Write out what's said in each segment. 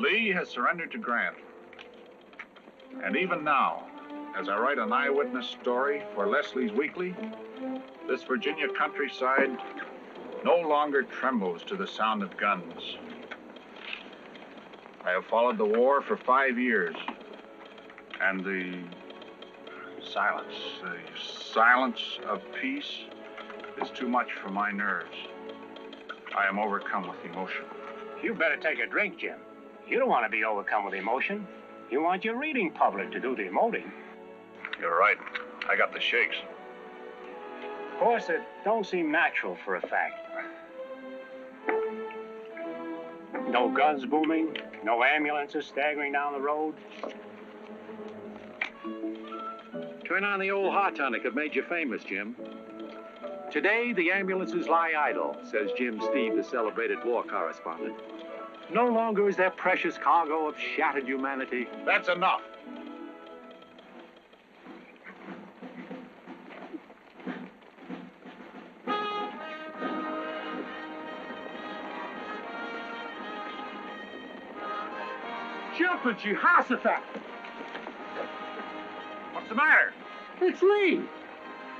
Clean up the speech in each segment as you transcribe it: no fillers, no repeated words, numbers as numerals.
Lee has surrendered to Grant. And even now, as I write an eyewitness story for Leslie's Weekly, this Virginia countryside no longer trembles to the sound of guns. I have followed the war for 5 years, and the silence of peace is too much for my nerves. I am overcome with emotion. You better take a drink, Jim. You don't want to be overcome with emotion. You want your reading public to do the emoting. You're right. I got the shakes. Of course, it don't seem natural for a fact. No guns booming, no ambulances staggering down the road. Turn on the old hot tonic that made you famous, Jim. Today, the ambulances lie idle, says Jim Steve, the celebrated war correspondent. No longer is there precious cargo of shattered humanity. That's enough. Jumping, Jehoshaphat! What's the matter? It's Lee!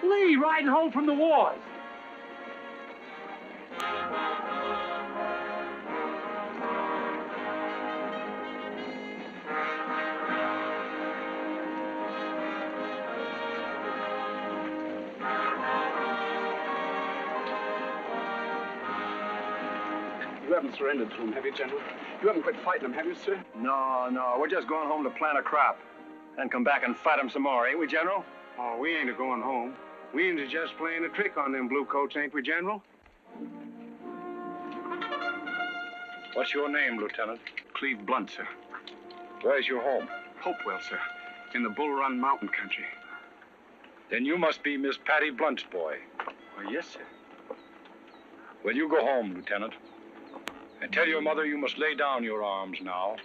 Lee riding home from the wars. You haven't surrendered to him, have you, General? You haven't quit fighting him, have you, sir? No. We're just going home to plant a crop. And come back and fight him some more, ain't we, General? Oh, we ain't a-going home. We ain't just playing a trick on them blue coats, ain't we, General? What's your name, Lieutenant? Cleve Blunt, sir. Where's your home? Hopewell, sir. In the Bull Run mountain country. Then you must be Miss Patty Blunt's boy. Well, yes, sir. Well, you go home, Lieutenant. And tell your mother you must lay down your arms now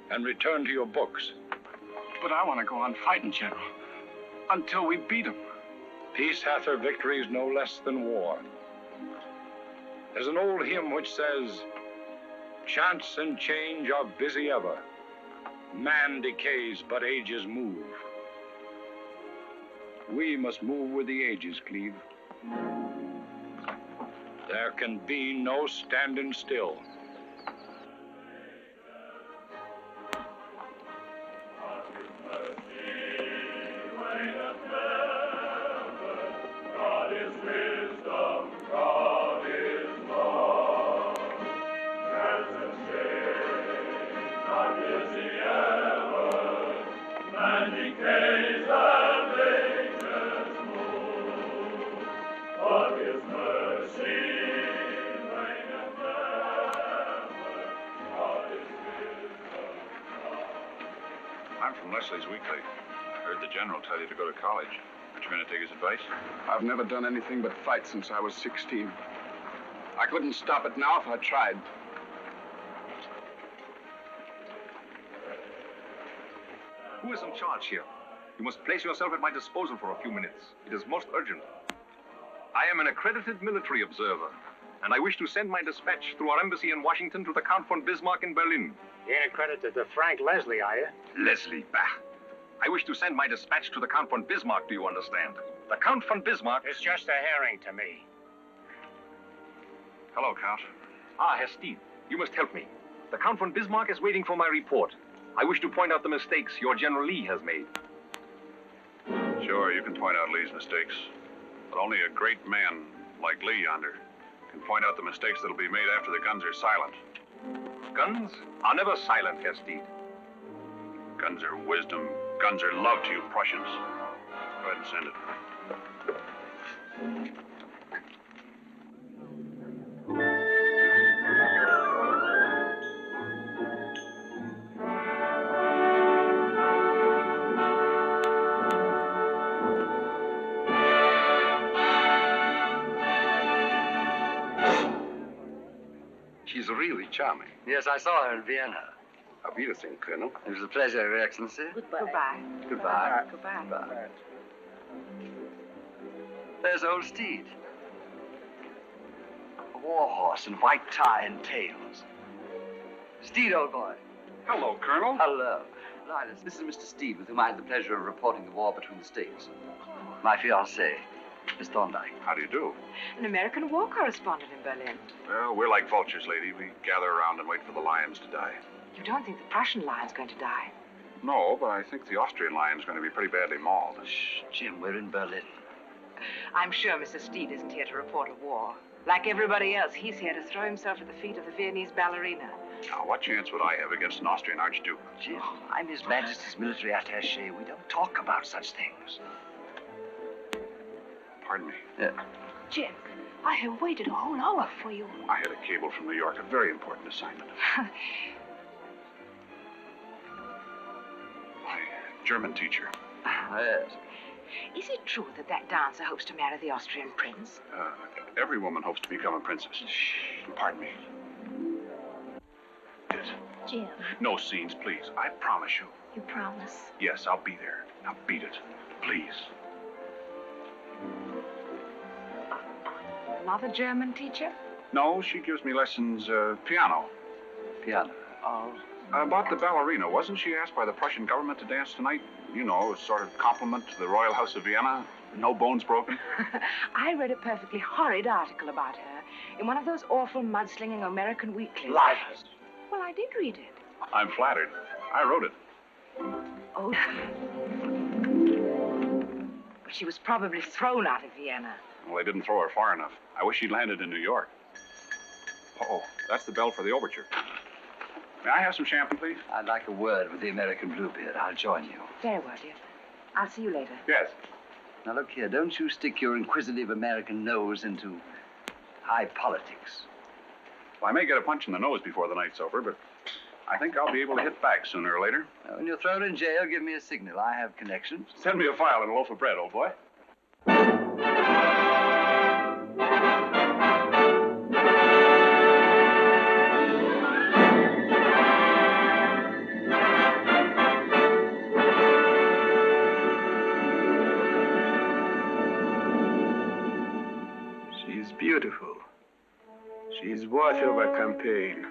and return to your books. But I want to go on fighting, General. Until we beat him. Peace hath her victories no less than war. There's an old hymn which says, chance and change are busy ever. Man decays, but ages move. We must move with the ages, Cleve. There can be no standing still. I'm from Leslie's Weekly. I heard the General tell you to go to college. Aren't you going to take his advice? I've never done anything but fight since I was 16. I couldn't stop it now if I tried. Who is in charge here? You must place yourself at my disposal for a few minutes. It is most urgent. I am an accredited military observer, and I wish to send my dispatch through our embassy in Washington to the Count von Bismarck in Berlin. You ain't accredited to Frank Leslie, are you? Leslie, bah. I wish to send my dispatch to the Count von Bismarck, do you understand? The Count von Bismarck... It's just a herring to me. Hello, Count. Ah, Herr Steve, you must help me. The Count von Bismarck is waiting for my report. I wish to point out the mistakes your General Lee has made. Sure, you can point out Lee's mistakes. But only a great man like Lee yonder can point out the mistakes that'll be made after the guns are silent. Guns are never silent, Herr Steve. Guns are wisdom. Guns are love to you Prussians. Go ahead and send it. She's really charming. Yes, I saw her in Vienna. Auf Wiedersehen, Colonel. It was a pleasure, Your Excellency. Goodbye. Goodbye. Goodbye. There's old Steed. A war horse in white tie and tails. Steed, old boy, Hello, Colonel. Hello. Lawless, this is Mr. Steed, with whom I had the pleasure of reporting the war between the states. My fiancée, Miss Thorndyke. How do you do? An American war correspondent in Berlin. Well, we're like vultures, lady. We gather around and wait for the lions to die. You don't think the Prussian lion's going to die? No, but I think the Austrian lion's going to be pretty badly mauled. Shh, Jim, we're in Berlin. I'm sure Mr. Steed isn't here to report a war. Like everybody else, he's here to throw himself at the feet of the Viennese ballerina. Now, what chance would I have against an Austrian archduke? Jim, I'm His Majesty's military attaché. We don't talk about such things. Pardon me. Yeah. Jim, I have waited a whole hour for you. I had a cable from New York, a very important assignment. My German teacher. Yes. Is it true that that dancer hopes to marry the Austrian prince? Every woman hopes to become a princess. Shh. Pardon me. Yes. Jim, No scenes, please. I promise you. you promise? Yes, I'll be there. Now beat it. Please. Another German teacher? No, she gives me lessons, piano. Piano. Oh. About the ballerina, wasn't she asked by the Prussian government to dance tonight? You know, a sort of compliment to the Royal House of Vienna. No bones broken. I read a perfectly horrid article about her in one of those awful mudslinging American weeklies. Lies. Well, I did read it. I'm flattered. I wrote it. Oh. But she was probably thrown out of Vienna. Well, they didn't throw her far enough. I wish she'd landed in New York. Oh, that's the bell for the overture. May I have some champagne, please? I'd like a word with the American Bluebeard. I'll join you. Very well, dear. I'll see you later. Yes. Now, look here. Don't you stick your inquisitive American nose into high politics. Well, I may get a punch in the nose before the night's over, but I think I'll be able to hit back sooner or later. Now, when you're thrown in jail, give me a signal. I have connections. Send me a file and a loaf of bread, old boy. She's beautiful. She's worthy of a campaign.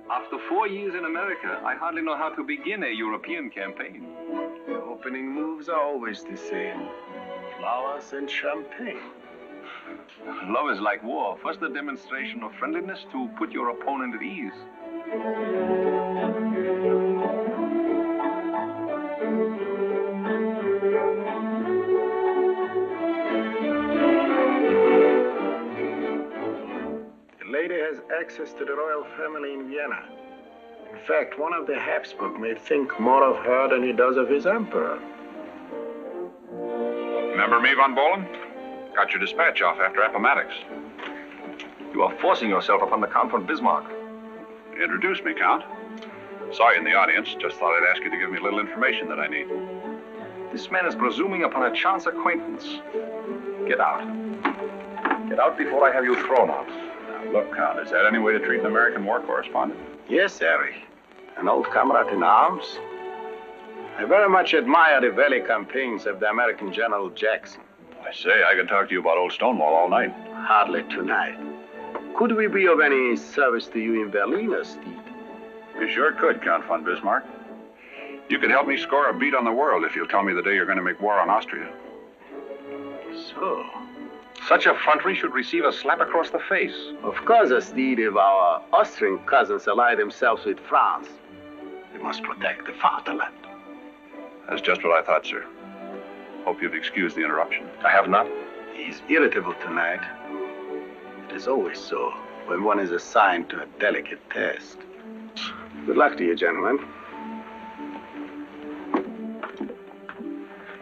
After 4 years in America, I hardly know how to begin a European campaign. The opening moves are always the same. Flowers and champagne. Love is like war. First a demonstration of friendliness to put your opponent at ease. The lady has access to the royal family in Vienna. In fact, one of the Habsburg may think more of her than he does of his emperor. Remember me, Von Bohlen? Got your dispatch off after Appomattox. You are forcing yourself upon the Count von Bismarck. Introduce me, Count. Saw you in the audience. Just thought I'd ask you to give me a little information that I need. This man is presuming upon a chance acquaintance. Get out. Get out before I have you thrown out. Now, look, Count, is that any way to treat an American war correspondent? Yes, Harry. An old comrade in arms. I very much admire the valley campaigns of the American General Jackson. I say, I could talk to you about old Stonewall all night. Hardly tonight. Could we be of any service to you in Berlin, Steve? You sure could, Count von Bismarck. You could help me score a beat on the world if you'll tell me the day you're going to make war on Austria. So? Such effrontery should receive a slap across the face. Of course, Steve, if our Austrian cousins ally themselves with France, we must protect the fatherland. That's just what I thought, sir. Hope you've excused the interruption. I have not. He's irritable tonight. It is always so when one is assigned to a delicate task. Good luck to you, gentlemen.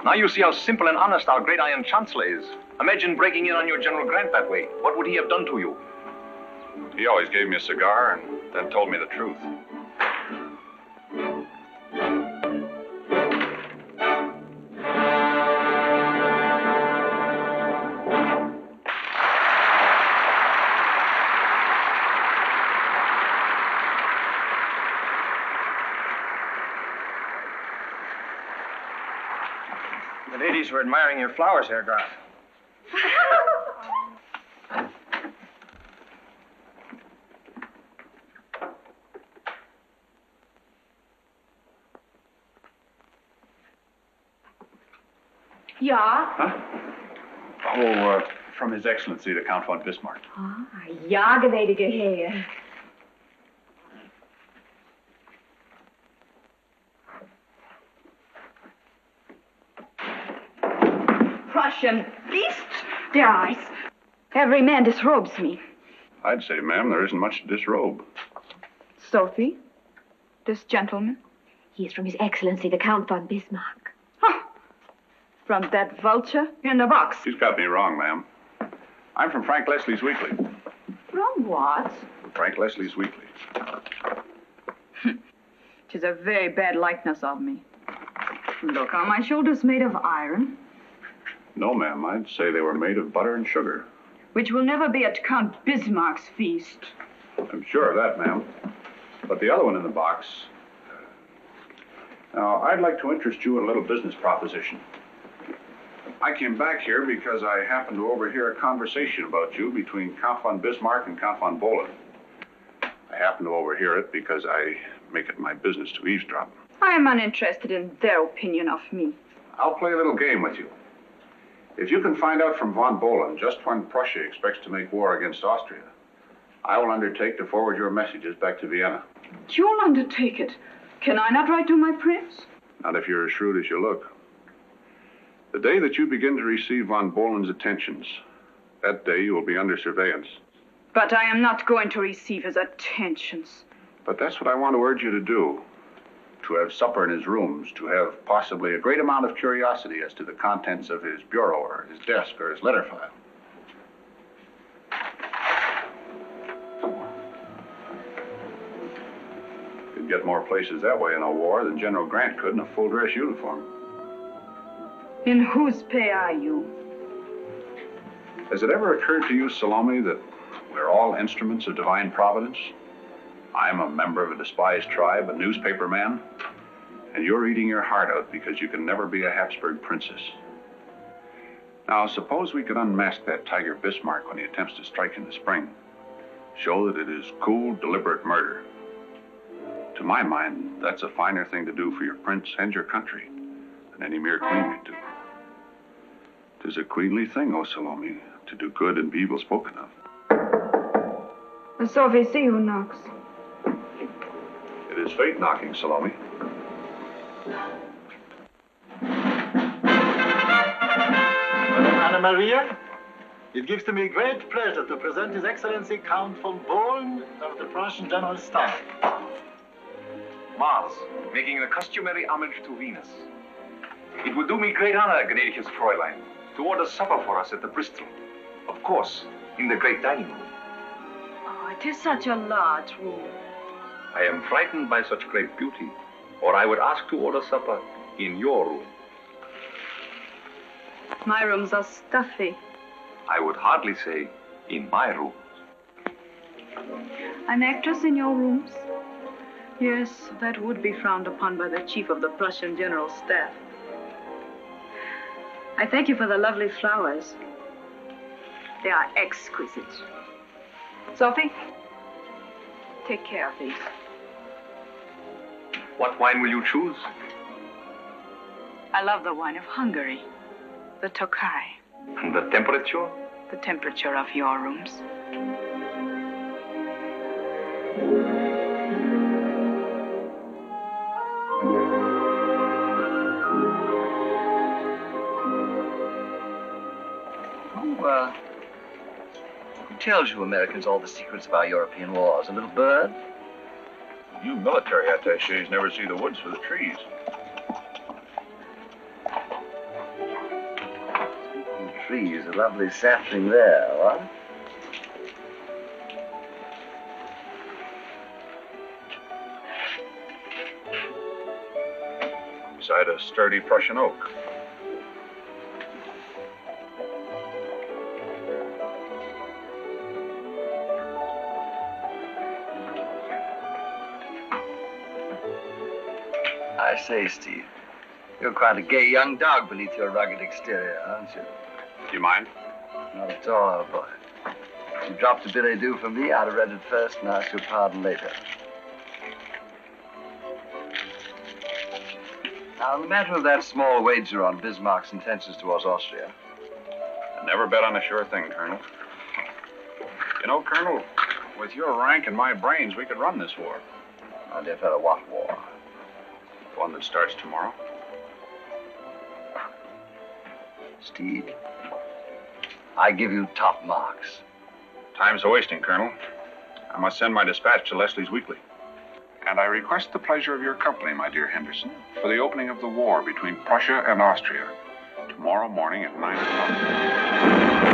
Now you see how simple and honest our great Iron Chancellor is. Imagine breaking in on your General Grant that way. What would he have done to you? He always gave me a cigar and then told me the truth. The ladies were admiring your flowers, Herr Graf. Ja? Huh? Oh, from His Excellency, the Count von Bismarck. Ah, ja, gnädige Herr. Prussian beast, their eyes. Every man disrobes me. I'd say, ma'am, there isn't much to disrobe. Sophie, this gentleman? He is from His Excellency, the Count von Bismarck. Huh. From that vulture in the box. She's got me wrong, ma'am. I'm from Frank Leslie's Weekly. From what? Frank Leslie's Weekly. Tis a very bad likeness of me. Look, are my shoulders made of iron? No, ma'am, I'd say they were made of butter and sugar. Which will never be at Count Bismarck's feast. I'm sure of that, ma'am. But the other one in the box... Now, I'd like to interest you in a little business proposition. I came back here because I happened to overhear a conversation about you between Count von Bismarck and Count von Bohlen. I happened to overhear it because I make it my business to eavesdrop. I am uninterested in their opinion of me. I'll play a little game with you. If you can find out from von Bohlen just when Prussia expects to make war against Austria, I will undertake to forward your messages back to Vienna. You'll undertake it. Can I not write to my prince? Not if you're as shrewd as you look. The day that you begin to receive von Bohlen's attentions, that day you will be under surveillance. But I am not going to receive his attentions. But that's what I want to urge you to do. To have supper in his rooms, to have possibly a great amount of curiosity as to the contents of his bureau or his desk or his letter file. You'd get more places that way in a war than General Grant could in a full-dress uniform. In whose pay are you? Has it ever occurred to you, Salome, that we're all instruments of divine providence? I'm a member of a despised tribe, a newspaper man, and you're eating your heart out because you can never be a Habsburg princess. Now, suppose we could unmask that Tiger Bismarck when he attempts to strike in the spring. Show that it is cool, deliberate murder. To my mind, that's a finer thing to do for your prince and your country than any mere queen could do. 'Tis a queenly thing, O Salome, to do good and be evil spoken of. Sophie, see who knocks. It is fate knocking, Salome. Madame Anna Maria, it gives to me great pleasure to present His Excellency Count von Bohlen of the Prussian General Staff. Mars, making the customary homage to Venus. It would do me great honor, gnädiges Fräulein, to order supper for us at the Bristol. Of course, in the great dining room. Oh, it is such a large room. I am frightened by such great beauty, or I would ask to order supper in your room. My rooms are stuffy. I would hardly say in my room. An actress in your rooms? Yes, that would be frowned upon by the chief of the Prussian General Staff. I thank you for the lovely flowers. They are exquisite. Sophie, take care of these. What wine will you choose? I love the wine of Hungary, the Tokai, And the temperature? the temperature of your rooms. Who tells you Americans all the secrets of our European wars? A little bird? You military attachés never see the woods for the trees. Speaking of trees, a lovely sapling there, what? Beside a sturdy Prussian oak. I say, Steve, you're quite a gay young dog beneath your rugged exterior, aren't you? Do you mind? Not at all, old boy. If you dropped a billet doux for me, I'd have read it first and asked your pardon later. Now, on the matter of that small wager on Bismarck's intentions towards Austria. I never bet on a sure thing, Colonel. You know, Colonel, with your rank and my brains, we could run this war. My dear fellow, what war? The one that starts tomorrow. Steve, I give you top marks. Time's a-wasting, Colonel. I must send my dispatch to Leslie's Weekly. And I request the pleasure of your company, my dear Henderson, for the opening of the war between Prussia and Austria, tomorrow morning at 9 o'clock.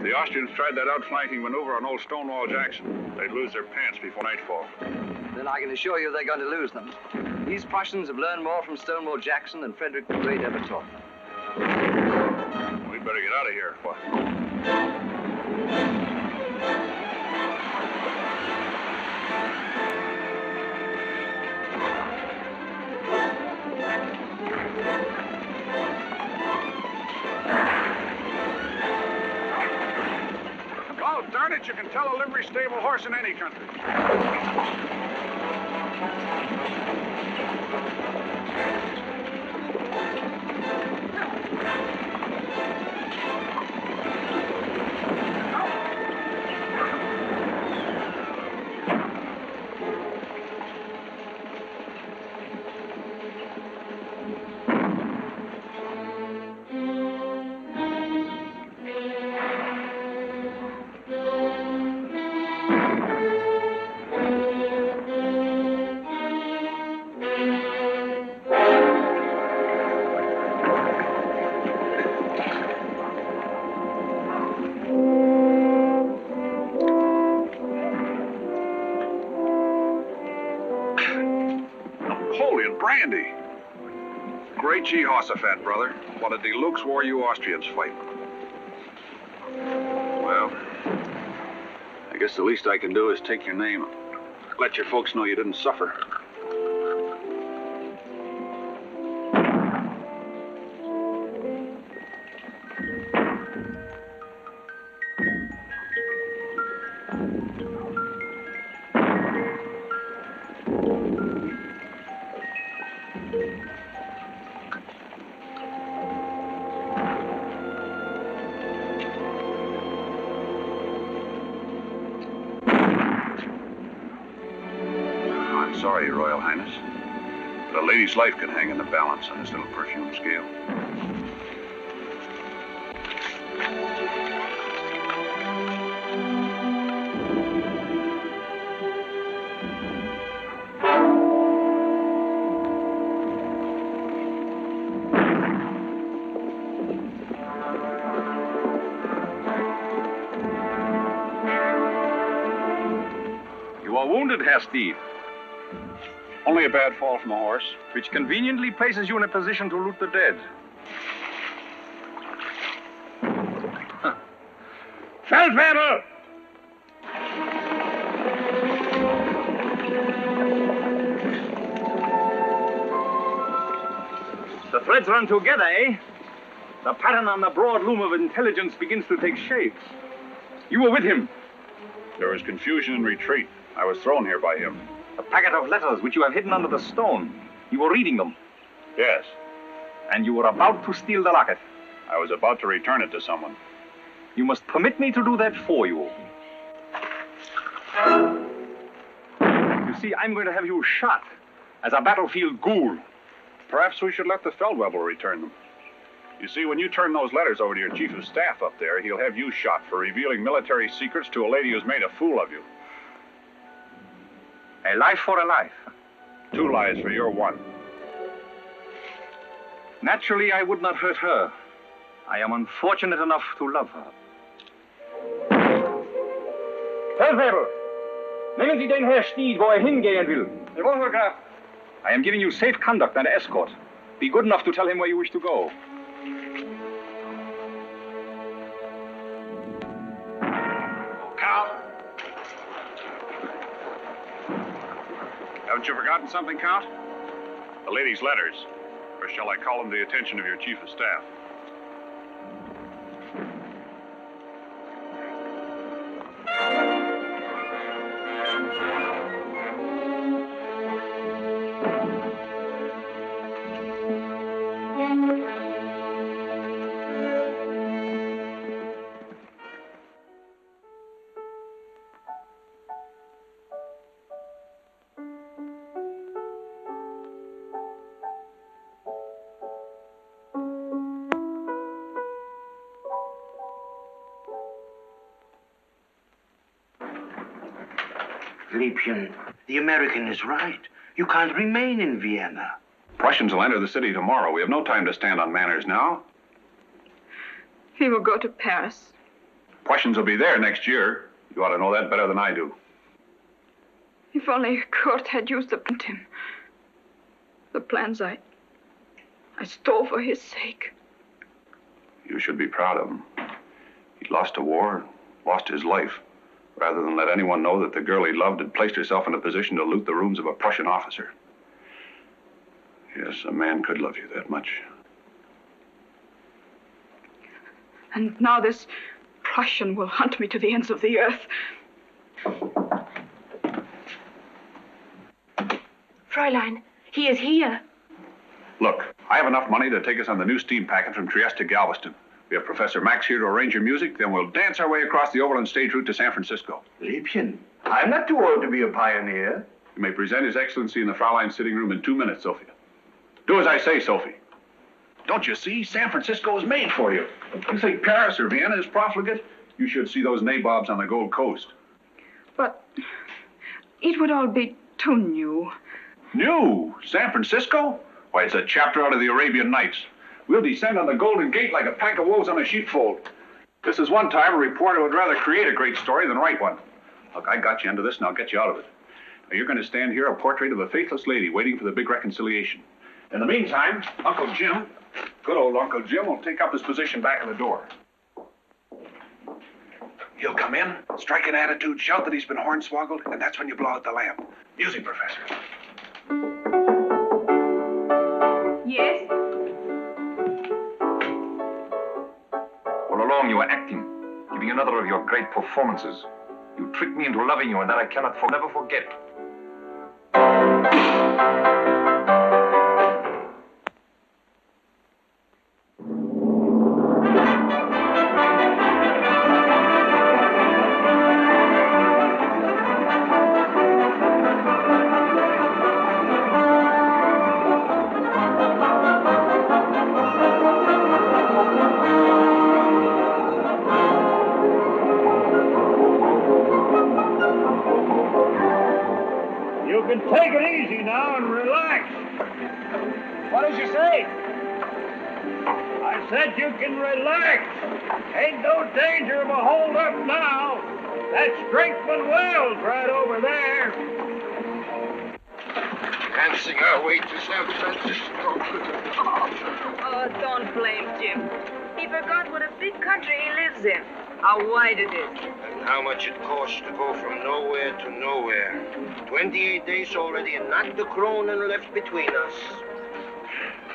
The Austrians tried that outflanking maneuver on old Stonewall Jackson. They'd lose their pants before nightfall. Then I can assure you they're going to lose them. These Prussians have learned more from Stonewall Jackson than Frederick the Great ever taught them. We'd better get out of here. What? Oh, darn it, you can tell a livery stable horse in any country. Brandy. Great Jehoshaphat, brother. What a deluxe war you Austrians fight. Well, I guess the least I can do is take your name. Let your folks know you didn't suffer. Sorry, Your Royal Highness, but a lady's life can hang in the balance on this little perfume scale. You are wounded, Herr Steve. Only a bad fall from a horse. Which conveniently places you in a position to loot the dead. Feldwebel! The threads run together, eh? The pattern on the broad loom of intelligence begins to take shape. You were with him. There was confusion and retreat. I was thrown here by him. A packet of letters which you have hidden under the stone. You were reading them. Yes. And you were about to steal the locket. I was about to return it to someone. You must permit me to do that for you. You see, I'm going to have you shot as a battlefield ghoul. Perhaps we should let the Feldwebel return them. You see, when you turn those letters over to your chief of staff up there, he'll have you shot for revealing military secrets to a lady who's made a fool of you. A life for a life. 2 lives for your 1. Naturally, I would not hurt her. I am unfortunate enough to love her. Feldwebel, nehmen Sie den Herr Stied, wo hingehen will. Jawohl, Herr Graf. I am giving you safe conduct and escort. Be good enough to tell him where you wish to go. Count. Haven't you forgotten something, Count? The lady's letters. Or shall I call them to the attention of your chief of staff? Liebchen, the American is right. You can't remain in Vienna. Prussians will enter the city tomorrow. We have no time to stand on manners now. He will go to Paris. Prussians will be there next year. You ought to know that better than I do. If only Kurt had used him. The plans I stole for his sake. You should be proud of him. He lost a war, lost his life, rather than let anyone know that the girl he loved had placed herself in a position to loot the rooms of a Prussian officer. Yes, a man could love you that much. And now this Prussian will hunt me to the ends of the earth. Fräulein, he is here. Look, I have enough money to take us on the new steam packet from Trieste to Galveston. We have Professor Max here to arrange your music, then we'll dance our way across the overland stage route to San Francisco. Liebchen, I'm not too old to be a pioneer. You may present His Excellency in the Fraulein sitting room in 2 minutes, Sophia. Do as I say, Sophie. Don't you see? San Francisco is made for you. You think Paris or Vienna is profligate? You should see those nabobs on the Gold Coast. But it would all be too new. New? San Francisco? Why, it's a chapter out of the Arabian Nights. We'll descend on the Golden Gate like a pack of wolves on a sheepfold. This is one time a reporter would rather create a great story than write one. Look, I got you into this and I'll get you out of it. Now, you're going to stand here a portrait of a faithless lady waiting for the big reconciliation. In the meantime, Uncle Jim, good old Uncle Jim, will take up his position back of the door. He'll come in, strike an attitude, shout that he's been hornswoggled, and that's when you blow out the lamp. Music, Professor. Yes? All along you were acting, giving another of your great performances. You tricked me into loving you, and that I cannot never forget. Take it easy now and relax. What did you say? I said you can relax. Ain't no danger of a hold-up now. That's Drinkman Wells right over there. Dancing our way to San Francisco. Oh, don't blame Jim. He forgot what a big country he lives in. how wide it is. And how much it costs to go from nowhere to nowhere. 28 days already, and not the kronen left between us.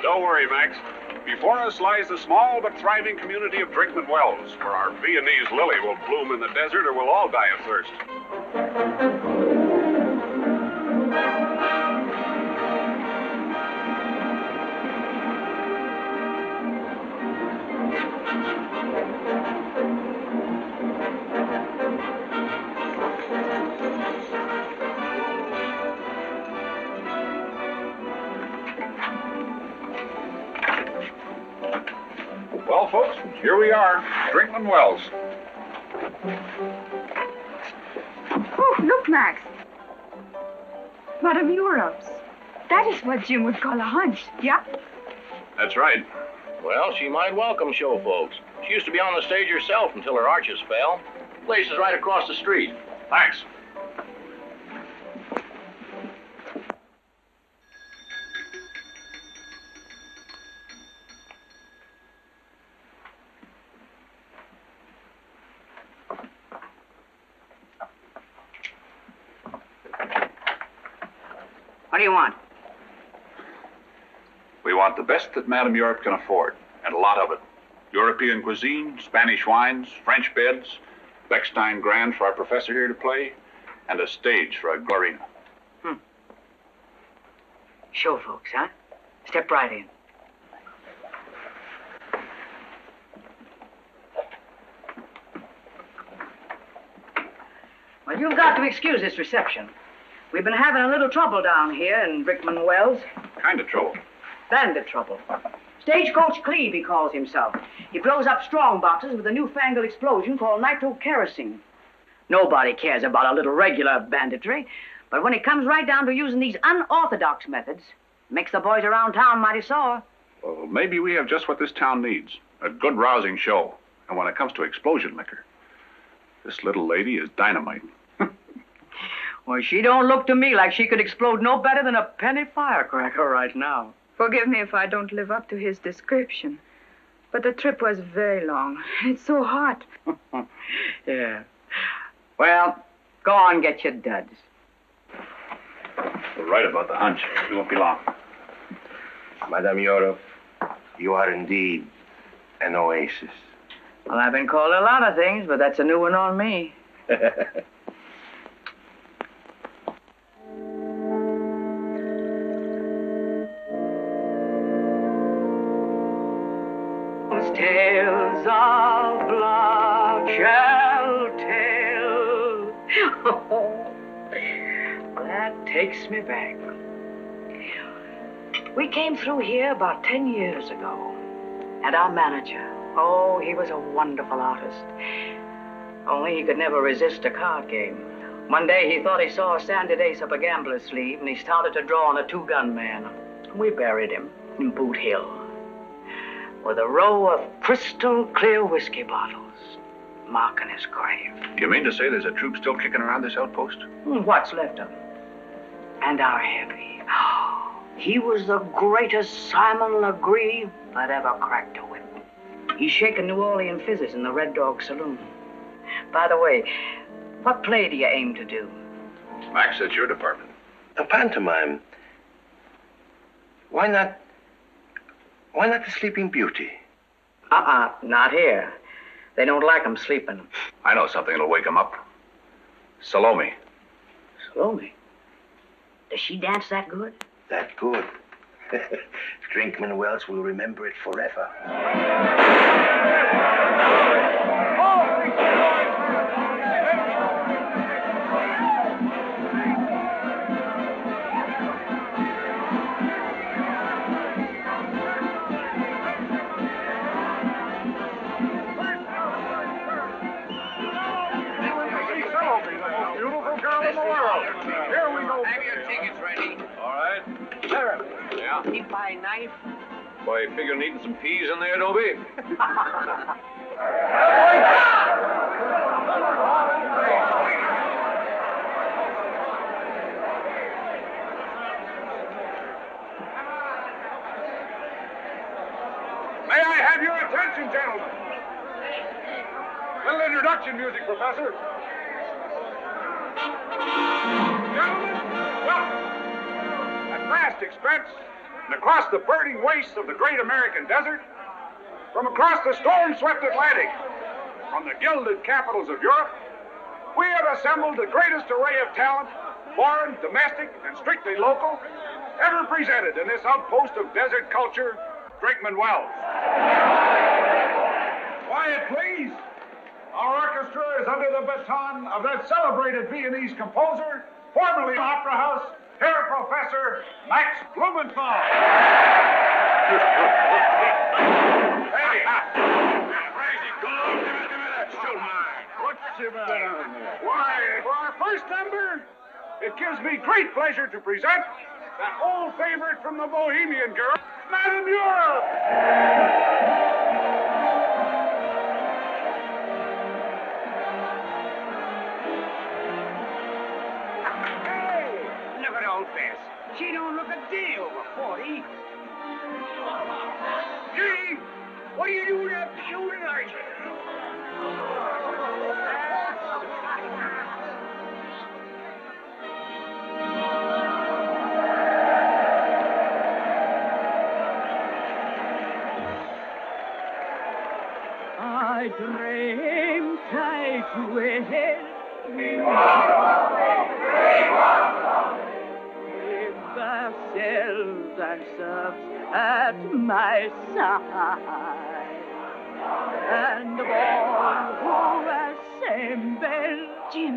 Don't worry, Max. Before us lies the small but thriving community of Drinkman Wells, where our Viennese lily will bloom in the desert or we'll all die of thirst. Well, folks, here we are, Drinkman Wells. Oh, look, Max. Madame Europe's. That is what Jim would call a hunch, yeah? That's right. Well, she might welcome show folks. She used to be on the stage herself until her arches fell. Place is right across the street. Thanks. What do you want? We want the best that Madame Europe can afford, and a lot of it. European cuisine, Spanish wines, French beds, Bechstein grand for our professor here to play, and a stage for a ballerina. Show folks, huh? Step right in. Well, you've got to excuse this reception. We've been having a little trouble down here in Drinkman Wells. Kind of trouble. Bandit trouble. Stagecoach Cleve, he calls himself. He blows up strong boxes with a newfangled explosion called nitrokerosene. Nobody cares about a little regular banditry, but when it comes right down to using these unorthodox methods, it makes the boys around town mighty sore. Well, maybe we have just what this town needs. A good rousing show. And when it comes to explosion liquor, this little lady is dynamite. Well, she don't look to me like she could explode no better than a penny firecracker right now. Forgive me if I don't live up to his description. But the trip was very long. It's so hot. Yeah. Well, go on, get your duds. We're right about the hunch. We won't be long. Madame Europe, you are indeed an oasis. Well, I've been called a lot of things, but that's a new one on me. Tales of blood shall tell. Oh, that takes me back. We came through here about 10 years ago. And our manager, oh, he was a wonderful artist. Only he could never resist a card game. One day he thought he saw a sanded ace up a gambler's sleeve, and he started to draw on a two-gun man. We buried him in Boot Hill, with a row of crystal clear whiskey bottles marking his grave. You mean to say there's a troop still kicking around this outpost? What's left of him? And our heavy. He was the greatest Simon Legree that ever cracked a whip. He's shaking New Orleans fizzes in the Red Dog Saloon. By the way, what play do you aim to do? Max, that's your department. A pantomime. Why not the Sleeping Beauty? Not here. They don't like 'em sleeping. I know something that'll wake him up. Salome. Salome? Does she dance that good? That good. Drinkman Wells will remember it forever. Beautiful girl in the world. Here we go. Have your tickets ready. All right. Sheriff. Yeah? You buy a knife? Boy, you figure needing some peas in there, Dobie? May I have your attention, gentlemen? Little introduction music, Professor. Gentlemen, welcome. At vast expense and across the burning wastes of the great American desert, from across the storm-swept Atlantic, from the gilded capitals of Europe, we have assembled the greatest array of talent, foreign, domestic, and strictly local, ever presented in this outpost of desert culture, Drinkman Wells. Quiet, please. Our orchestra is under the baton of that celebrated Viennese composer, formerly Opera House, Herr Professor Max Blumenthal. Hey! Crazy, go on, give me that show mine. What's the matter? Why, for our first number, it gives me great pleasure to present that old favorite from the Bohemian girl, Madame Europe. Look at old Bess. She don't look a day over 40. Gee, what are you doing up the show tonight? I dreamed I dwelled with the cells and serfs at my side, and all who assembled. Jim.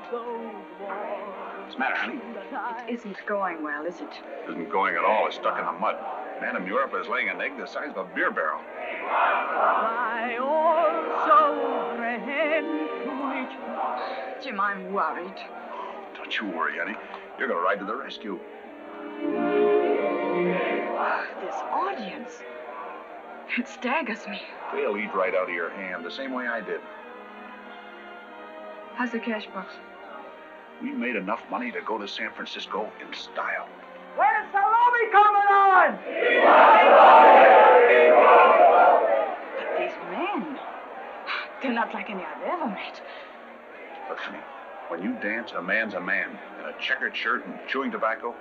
What's the matter, honey? It isn't going well, is it? Isn't going at all. It's stuck in the mud. Madame Europe is laying an egg the size of a beer barrel. I also ran to each. Jim, I'm worried. Don't you worry, honey. You're going to ride to the rescue. This audience. It staggers me. They'll eat right out of your hand, the same way I did. How's the cash box? We made enough money to go to San Francisco in style. Where's Salome coming on? But these men, they're not like any I've ever met. Look, honey, when you dance, a man's a man in a checkered shirt and chewing tobacco,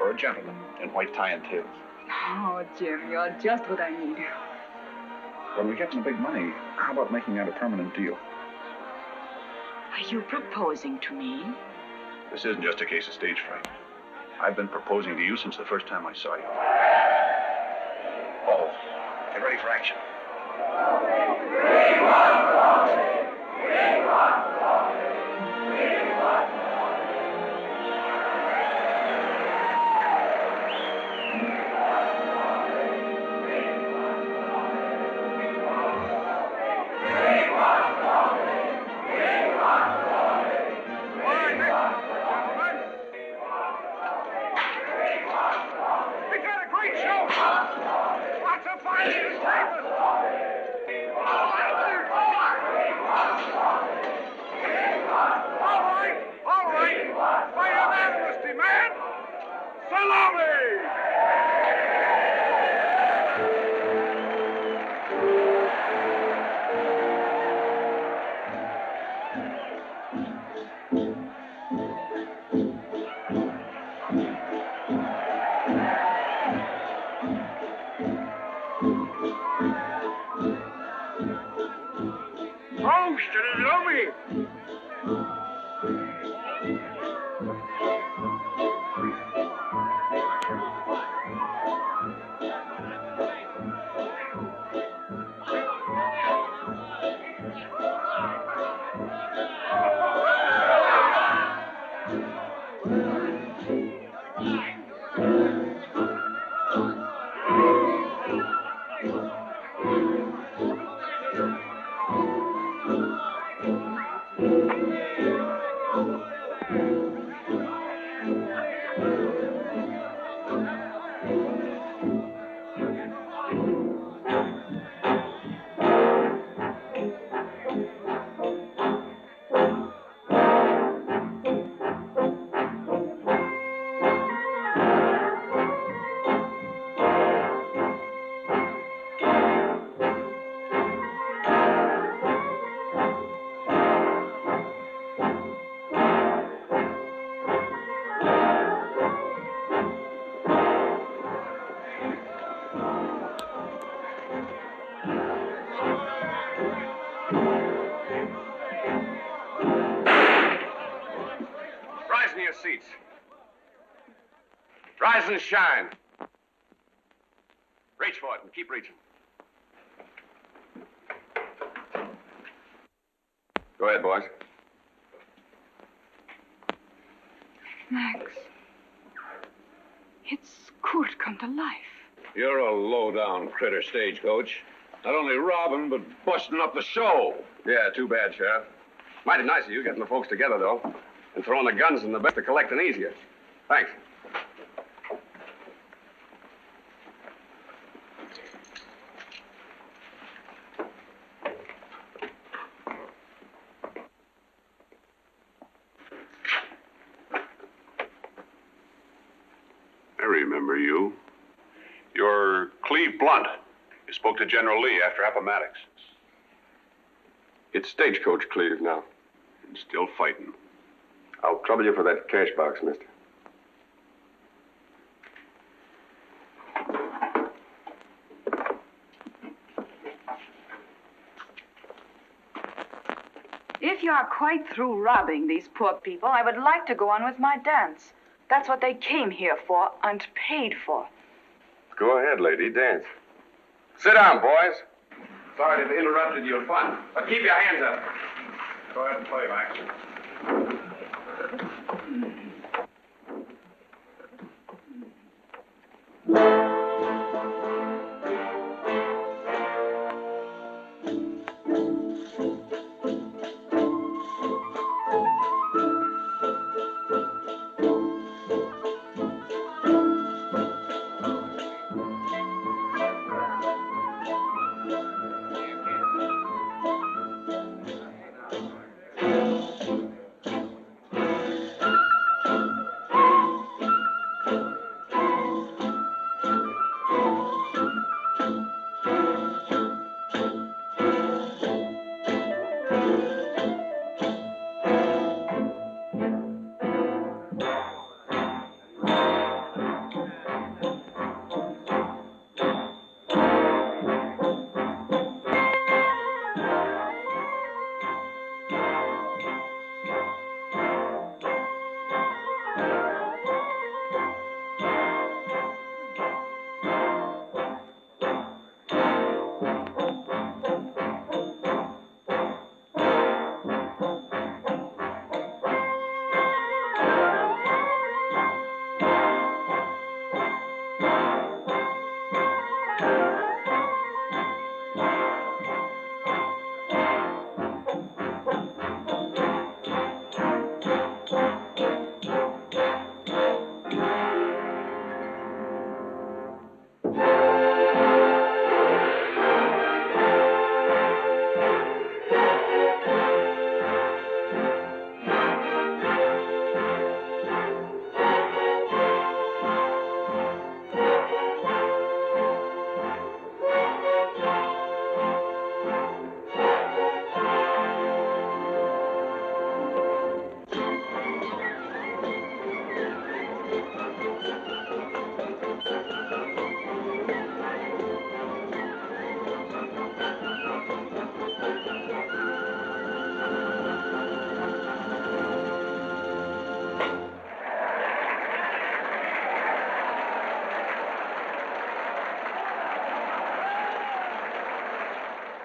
or a gentleman in white tie and tails. Oh, Jim, you're just what I need. When we get some big money, how about making that a permanent deal? Are you proposing to me? This isn't just a case of stage fright. I've been proposing to you since the first time I saw you. Oh, get ready for action. Rise and shine. Reach for it and keep reaching. Go ahead, boys. Max, it's Kurt come to life. You're a low-down critter, stagecoach. Not only robbing, but busting up the show. Yeah, too bad, Sheriff. Mighty nice of you getting the folks together, though. And throwing the guns in the best to collecting easier. Thanks. I remember you. You're Cleve Blunt. You spoke to General Lee after Appomattox. It's Stagecoach Cleve now. And still fighting. I'll trouble you for that cash box, mister. If you are quite through robbing these poor people, I would like to go on with my dance. That's what they came here for and paid for. Go ahead, lady, dance. Sit down, boys. Sorry to have interrupted your fun, but keep your hands up. Go ahead and play, Max.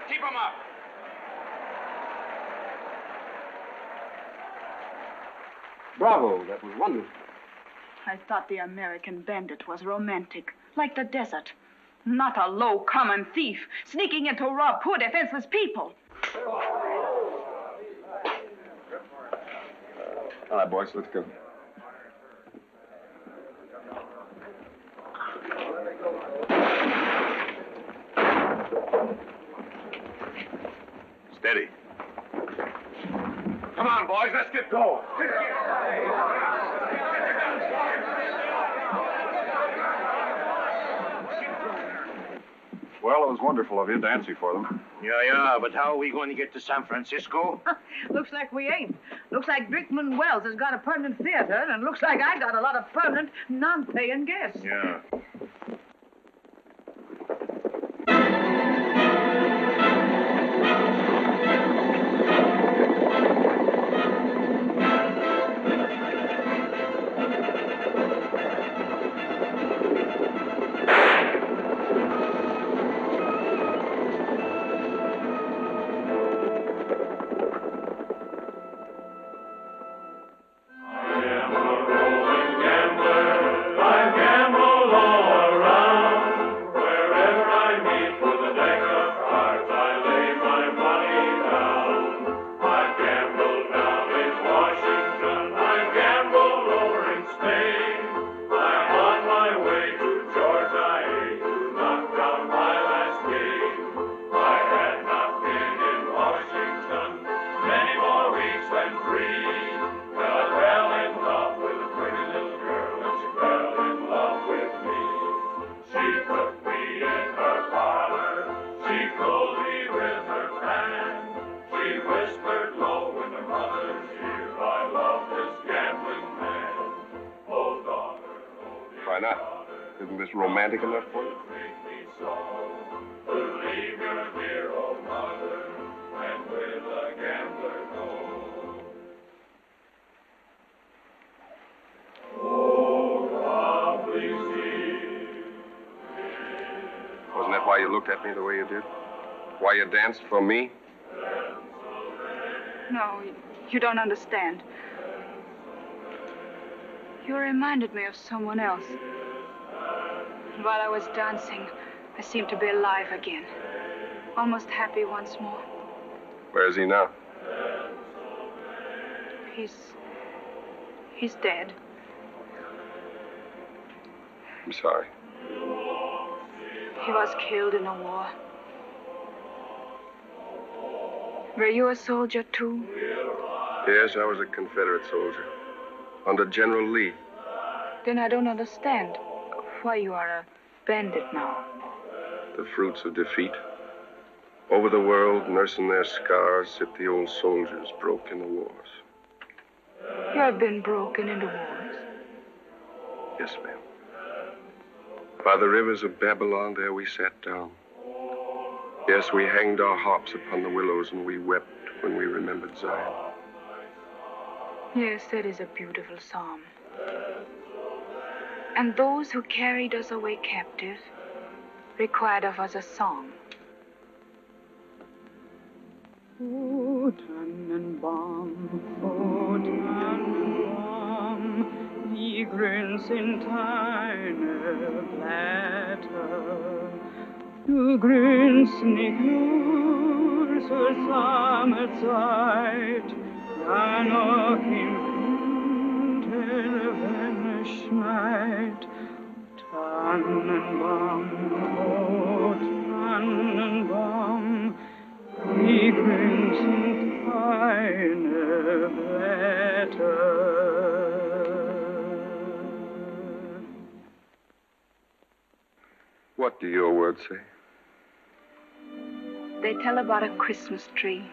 Keep them up. Bravo, that was wonderful. I thought the American bandit was romantic, like the desert. Not a low, common thief, sneaking in to rob poor, defenseless people. All right, boys, let's go. Steady. Come on, boys, let's get going. Well, it was wonderful of you dancing for them. Yeah, but how are we going to get to San Francisco? Looks like we ain't. Looks like Drinkman Wells has got a permanent theater, and looks like I got a lot of permanent, non-paying guests. Yeah. Why not? Isn't this romantic enough for you? Wasn't that why you looked at me the way you did? Why you danced for me? No, you don't understand. You reminded me of someone else. While I was dancing, I seemed to be alive again. Almost happy once more. Where is he now? He's dead. I'm sorry. He was killed in a war. Were you a soldier too? Yes, I was a Confederate soldier. Under General Lee. Then I don't understand why you are a bandit now. The fruits of defeat. Over the world, nursing their scars, sit the old soldiers broke in the wars. You have been broken in the wars? Yes, ma'am. By the rivers of Babylon, there we sat down. Yes, we hanged our harps upon the willows, and we wept when we remembered Zion. Yes, that is a beautiful psalm. And those who carried us away captive required of us a song. O Tannenbaum, o Tannenbaum, wie grün sind deine Blätter. Du grünst nicht nur zur Sommerzeit, ja noch im Winter, wenn es schneit. Tannenbaum, o Tannenbaum, wie grün sind deine Blätter. What do your words say? They tell about a Christmas tree.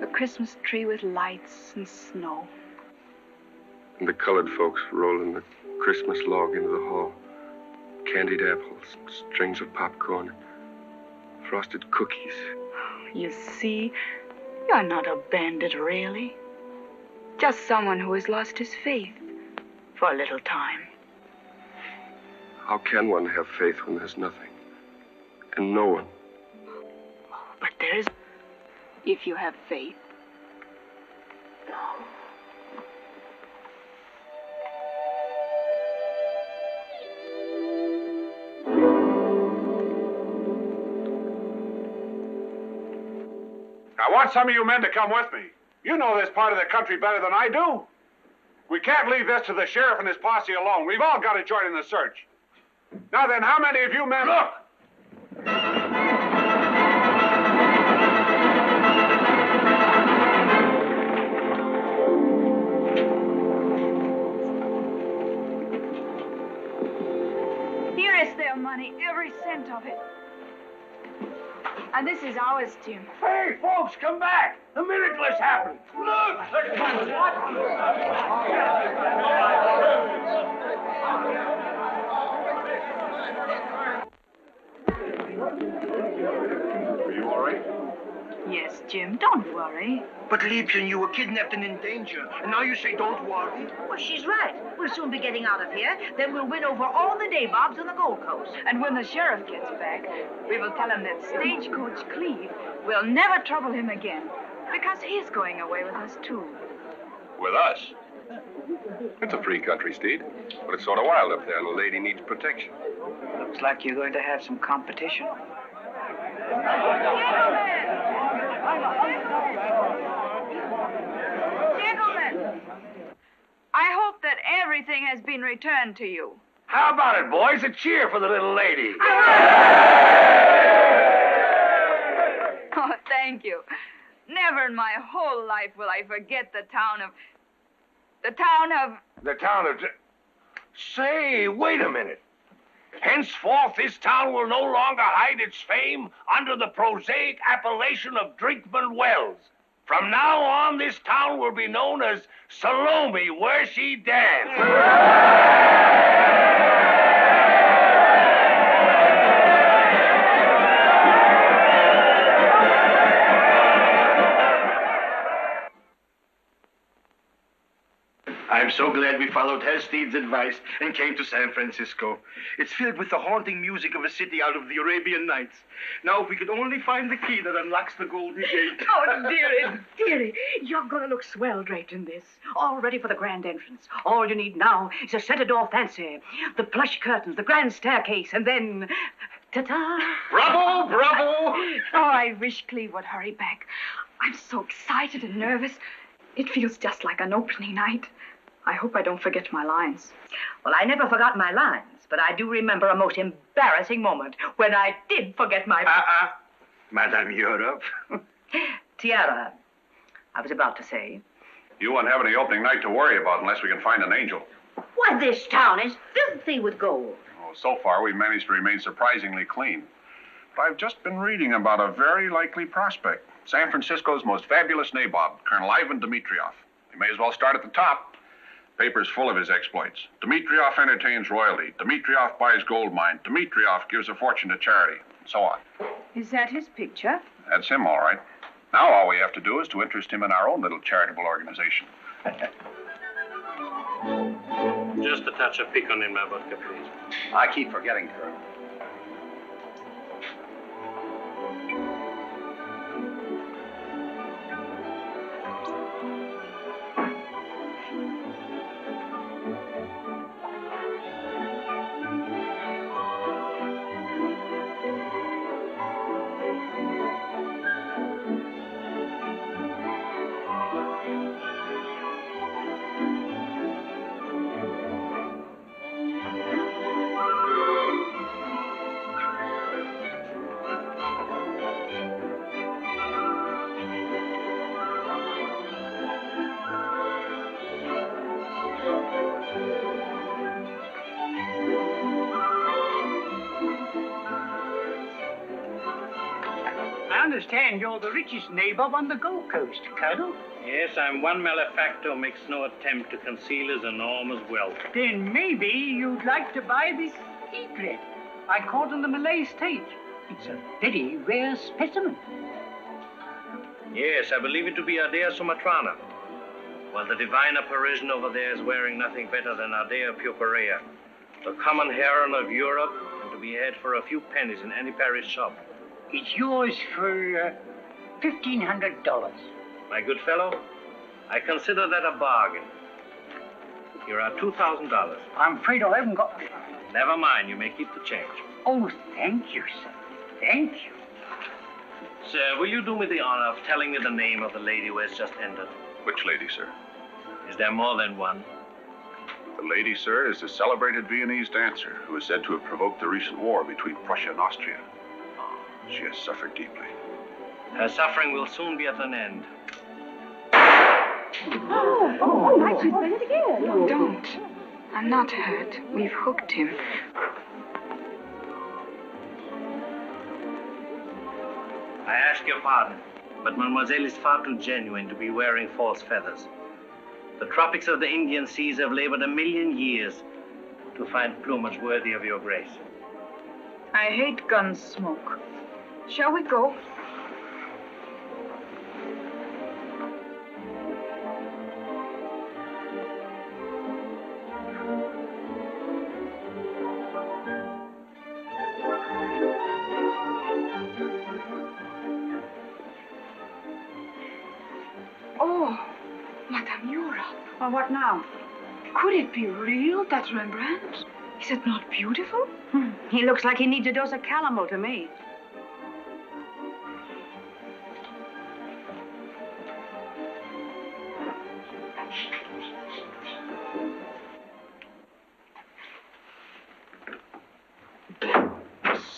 A Christmas tree with lights and snow. And the colored folks rolling the Christmas log into the hall. Candied apples, strings of popcorn, frosted cookies. You see, you're not a bandit, really. Just someone who has lost his faith for a little time. How can one have faith when there's nothing? And no one? But there is, if you have faith. I want some of you men to come with me. You know this part of the country better than I do. We can't leave this to the sheriff and his posse alone. We've all got to join in the search. Now then, how many of you men... Look! Here is their money, every cent of it. And this is ours, Jim. Hey, folks, come back. A miracle has happened. Look! Are you all right? Yes, Jim, don't worry. But, Liebchen, you were kidnapped and in danger. And now you say don't worry? Well, she's right. We'll soon be getting out of here. Then we'll win over all the nabobs on the Gold Coast. And when the sheriff gets back, we will tell him that Stagecoach Cleve will never trouble him again. Because he's going away with us, too. With us? It's a free country, Steed. But it's sort of wild up there, and the lady needs protection. Looks like you're going to have some competition. Gentlemen, I hope that everything has been returned to you. How about it, boys? A cheer for the little lady. Oh, thank you. Never in my whole life will I forget the town of... The town of... Say, wait a minute. Henceforth, this town will no longer hide its fame under the prosaic appellation of Drinkman Wells. From now on, this town will be known as Salome, where she danced. so glad we followed Steve's advice and came to San Francisco. It's filled with the haunting music of a city out of the Arabian Nights. Now, if we could only find the key that unlocks the Golden Gate. Oh, dearie, dearie, you're going to look swell draped in this. All ready for the grand entrance. All you need now is a center-door fancy, the plush curtains, the grand staircase, and then... ta-ta! Bravo, bravo! Oh, I wish Cleve would hurry back. I'm so excited and nervous. It feels just like an opening night. I hope I don't forget my lines. Well, I never forgot my lines, but I do remember a most embarrassing moment when I did forget my... Madame Europe. Tiara, I was about to say... You won't have any opening night to worry about unless we can find an angel. Why, this town is filthy with gold. Oh, so far, we've managed to remain surprisingly clean. But I've just been reading about a very likely prospect. San Francisco's most fabulous nabob, Colonel Ivan Dmitriev. You may as well start at the top. Paper's full of his exploits. Dmitriev entertains royalty. Dmitriev buys gold mine. Dmitriev gives a fortune to charity. And so on. Is that his picture? That's him, all right. Now all we have to do is to interest him in our own little charitable organization. Just a touch of piquant in my vodka, please. I keep forgetting, Colonel. I understand you're the richest nabob on the Gold Coast, Colonel. Yes, I'm one malefactor who makes no attempt to conceal his enormous wealth. Then maybe you'd like to buy this egret I caught in the Malay state. It's a very rare specimen. Yes, I believe it to be Ardea sumatrana. While the diviner Parisian over there is wearing nothing better than Ardea purpurea, the common heron of Europe, and to be had for a few pennies in any Paris shop. It's yours for $1,500. My good fellow, I consider that a bargain. Here are $2,000. I'm afraid I haven't got... Never mind, you may keep the change. Oh, thank you, sir. Thank you. Sir, will you do me the honor of telling me the name of the lady who has just entered? Which lady, sir? Is there more than one? The lady, sir, is the celebrated Viennese dancer who is said to have provoked the recent war between Prussia and Austria. She has suffered deeply. Her suffering will soon be at an end. Oh, I should say it again. Don't. I'm not hurt. We've hooked him. I ask your pardon, but Mademoiselle is far too genuine to be wearing false feathers. The tropics of the Indian seas have labored 1,000,000 years to find plumage worthy of your grace. I hate gun smoke. Shall we go? Oh, Madame Europe. Well, what now? Could it be real, that Rembrandt? Is it not beautiful? He looks like he needs a dose of calomel to me.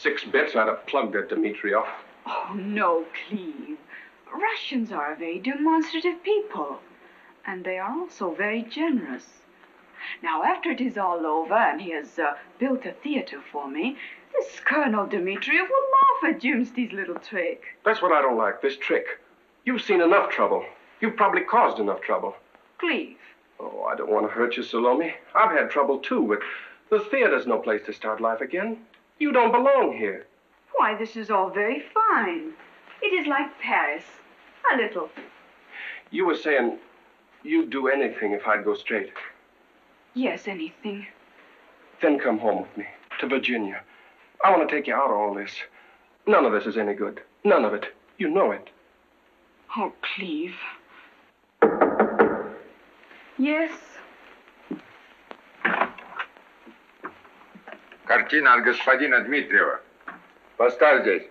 $6 I'd have plugged that Dmitriev. Oh, no, Cleve. Russians are a very demonstrative people. And they are also very generous. Now, after it is all over and he has built a theater for me, this Colonel Dmitriev will laugh at Jimsty's little trick. That's what I don't like, this trick. You've seen enough trouble. You've probably caused enough trouble. Cleve. Oh, I don't want to hurt you, Salome. I've had trouble, too, but the theater's no place to start life again. You don't belong here. Why, this is all very fine. It is like Paris. A little. You were saying you'd do anything if I'd go straight. Yes, anything. Then come home with me, to Virginia. I want to take you out of all this. None of this is any good. None of it. You know it. Oh, Cleve. Yes? Картина от господина Дмитриева. Поставь здесь.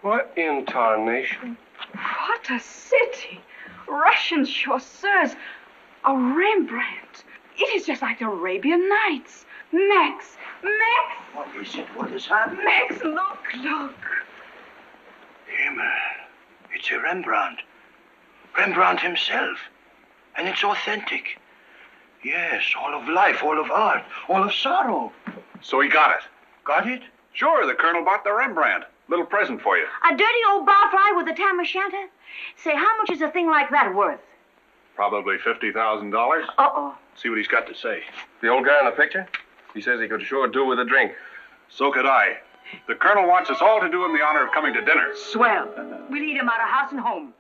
What in tarnation? What a city! Russian chausseurs, a Rembrandt. It is just like the Arabian Nights. Max! Max! What is it? What is happening? Max, look! Himmel. It's a Rembrandt. Rembrandt himself. And it's authentic. Yes, all of life, all of art, all of sorrow. So he got it. Got it? Sure, the Colonel bought the Rembrandt. Little present for you. A dirty old bar fry with a tam o' shanter? Say, how much is a thing like that worth? Probably $50,000. Uh-oh. See what he's got to say. The old guy in the picture? He says he could sure do with a drink. So could I. The Colonel wants us all to do him the honor of coming to dinner. Swell. We'll eat him out of house and home.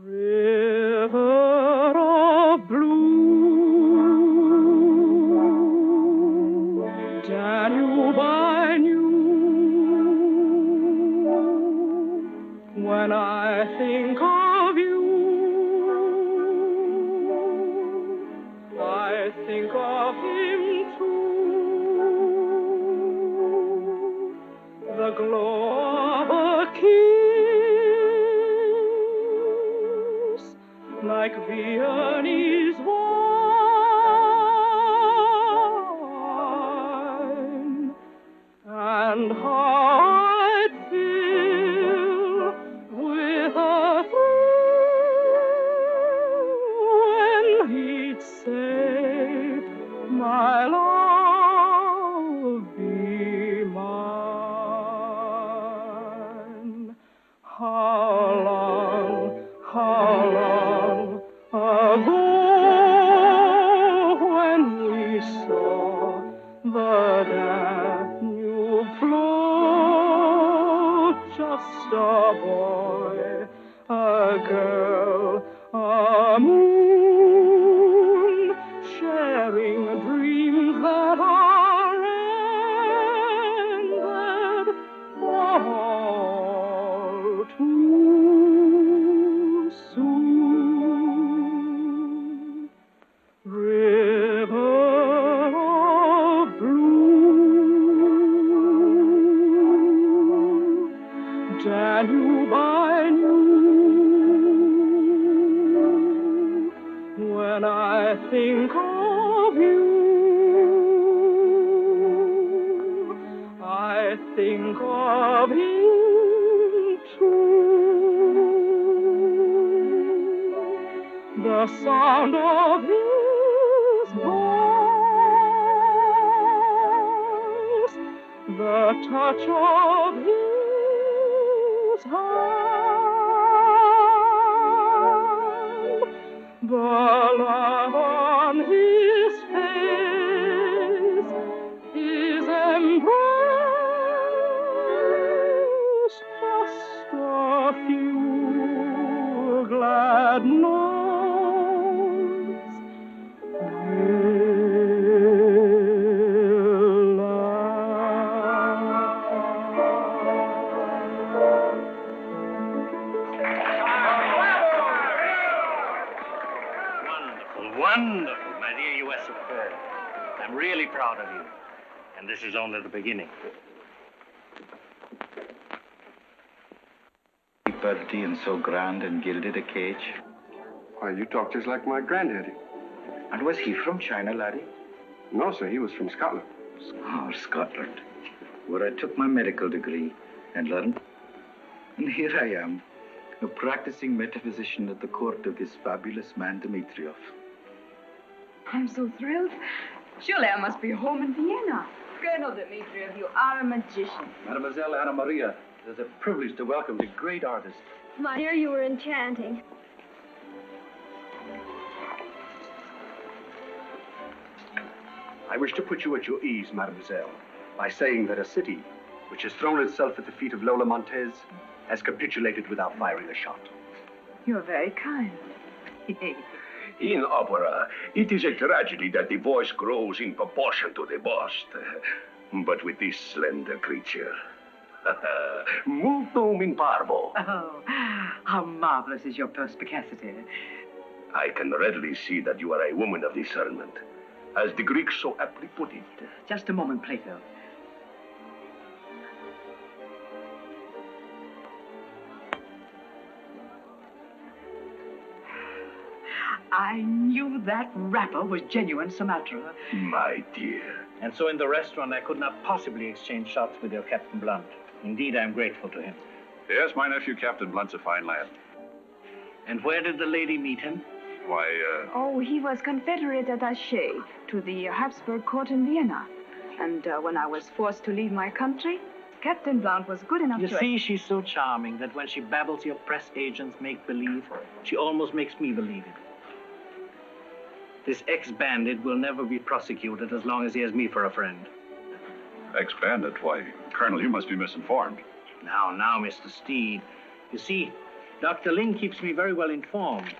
River of blue, Danube I knew. When I think of you, I think of him too. The glow of a kiss, like Viennese wine, and how I'd feel with a thrill when he'd say, my love be mine. How long ago when we saw the Danube flow, just a boy, a girl, a moon, sharing dreams that are ended all too soon. River of blue, Danube I knew. When I think of you, I think of him too. The sound of his voice, the touch of his hand, the love on his face, his embrace, just a few glad notes. Wonderful, my dear U.S. superb. I'm really proud of you. And this is only the beginning. Dirty and so grand and gilded a cage. Why, you talk just like my granddaddy. And was he from China, laddie? No, sir, he was from Scotland. Oh, Scotland, where I took my medical degree and learned. And here I am, a practicing metaphysician at the court of this fabulous man, Dmitriev. I'm so thrilled. Surely I must be home in Vienna. Colonel Dmitriev, you are a magician. Mademoiselle Anna Maria, it is a privilege to welcome the great artist. My dear, you were enchanting. I wish to put you at your ease, mademoiselle, by saying that a city which has thrown itself at the feet of Lola Montez, has capitulated without firing a shot. You're very kind. In opera, it is a tragedy that the voice grows in proportion to the bust. But with this slender creature, multum in parvo. Oh, how marvelous is your perspicacity. I can readily see that you are a woman of discernment, as the Greeks so aptly put it. Just a moment, Plato. I knew that rapper was genuine Sumatra. My dear. And so in the restaurant, I could not possibly exchange shots with your Captain Blunt. Indeed, I'm grateful to him. Yes, my nephew, Captain Blunt's a fine lad. And where did the lady meet him? Why, Oh, he was Confederate attaché to the Habsburg court in Vienna. And when I was forced to leave my country, Captain Blunt was good enough You to... see, she's so charming that when she babbles your press agents make-believe, she almost makes me believe it. This ex-bandit will never be prosecuted as long as he has me for a friend. Ex-bandit? Why, Colonel, you must be misinformed. Now, Mr. Steed. You see, Dr. Ling keeps me very well informed.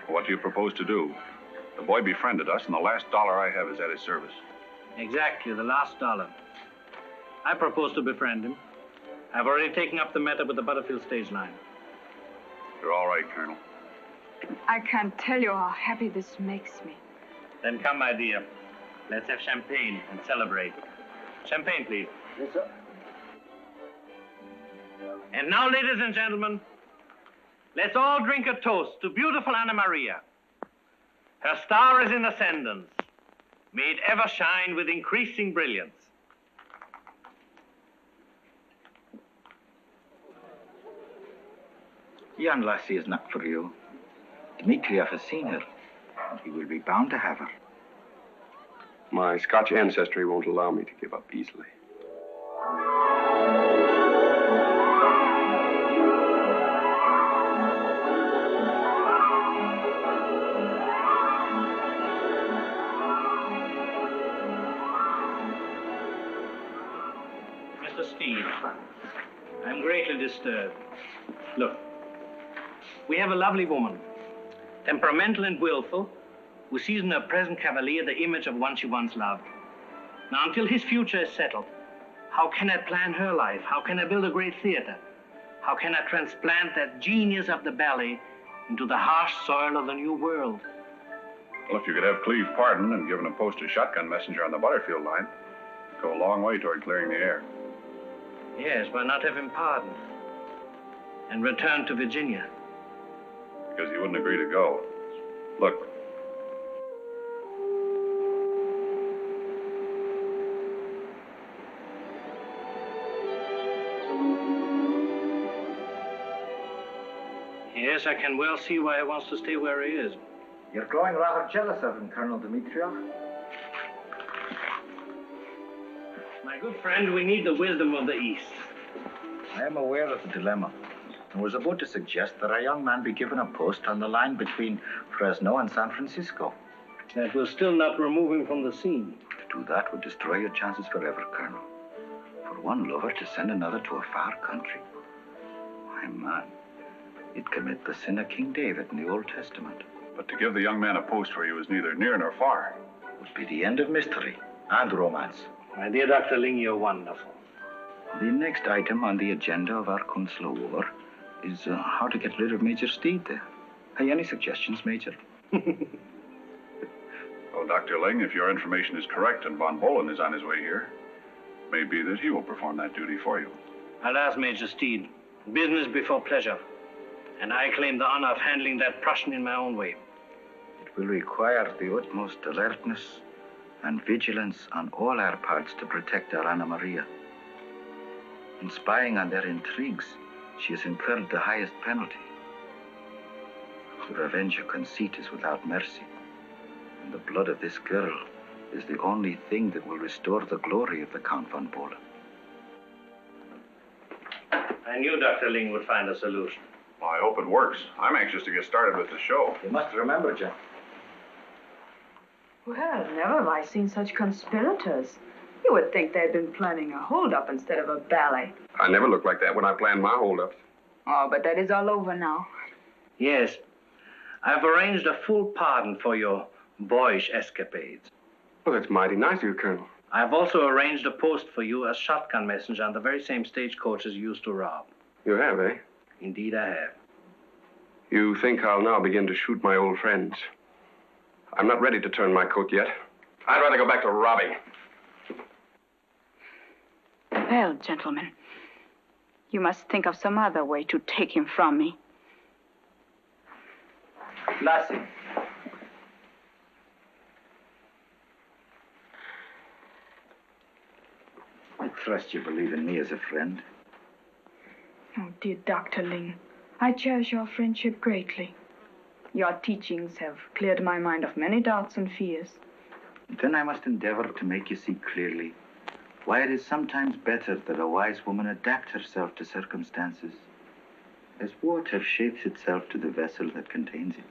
What do you propose to do? The boy befriended us, and the last dollar I have is at his service. Exactly, the last dollar. I propose to befriend him. I've already taken up the matter with the Butterfield stage line. You're all right, Colonel. I can't tell you how happy this makes me. Then come, my dear. Let's have champagne and celebrate. Champagne, please. Yes, sir. And now, ladies and gentlemen, let's all drink a toast to beautiful Anna Maria. Her star is in ascendance. May it ever shine with increasing brilliance. Young lassie is not for you. Dmitriev has seen her, and he will be bound to have her. My Scotch ancestry won't allow me to give up easily. Mr. Steed, I'm greatly disturbed. Look, we have a lovely woman, temperamental and willful, who sees in her present cavalier the image of one she once loved. Now, until his future is settled, how can I plan her life? How can I build a great theater? How can I transplant that genius of the ballet into the harsh soil of the new world? Well, if you could have Cleve pardoned and given a post as shotgun messenger on the Butterfield line, it'd go a long way toward clearing the air. Yes, why not have him pardoned and return to Virginia? Because he wouldn't agree to go. Look. Yes, I can well see why he wants to stay where he is. You're growing rather jealous of him, Colonel Dmitriev. My good friend, we need the wisdom of the East. I am aware of the dilemma, and was about to suggest that our young man be given a post on the line between Fresno and San Francisco. That will still not remove him from the scene. To do that would destroy your chances forever, Colonel. For one lover to send another to a far country. My man, it commit the sin of King David in the Old Testament. But to give the young man a post where he was neither near nor far would be the end of mystery and romance. My dear Dr. Ling, you're wonderful. The next item on the agenda of our consular war is how to get rid of Major Steed there. Any suggestions, Major? Well, Dr. Ling, if your information is correct and Von Bohlen is on his way here, it may be that he will perform that duty for you. I'll ask Major Steed. Business before pleasure. And I claim the honor of handling that Prussian in my own way. It will require the utmost alertness and vigilance on all our parts to protect our Anna Maria. In spying on their intrigues, she has incurred the highest penalty. To revenge her conceit is without mercy, and the blood of this girl is the only thing that will restore the glory of the Count von Bohlen. I knew Dr. Ling would find a solution. Well, I hope it works. I'm anxious to get started with the show. You must remember, John, Well, never have I seen such conspirators. You would think they'd been planning a holdup instead of a ballet. I never look like that when I plan my holdups. Oh, but that is all over now. Yes. I've arranged a full pardon for your boyish escapades. Well, that's mighty nice of you, Colonel. I've also arranged a post for you as shotgun messenger on the very same stagecoach as you used to rob. You have, eh? Indeed, I have. You think I'll now begin to shoot my old friends? I'm not ready to turn my coat yet. I'd rather go back to robbing. Well, gentlemen, you must think of some other way to take him from me. Lassie. I trust you believe in me as a friend. Oh, dear Dr. Ling, I cherish your friendship greatly. Your teachings have cleared my mind of many doubts and fears. Then I must endeavor to make you see clearly why it is sometimes better that a wise woman adapt herself to circumstances, as water shapes itself to the vessel that contains it.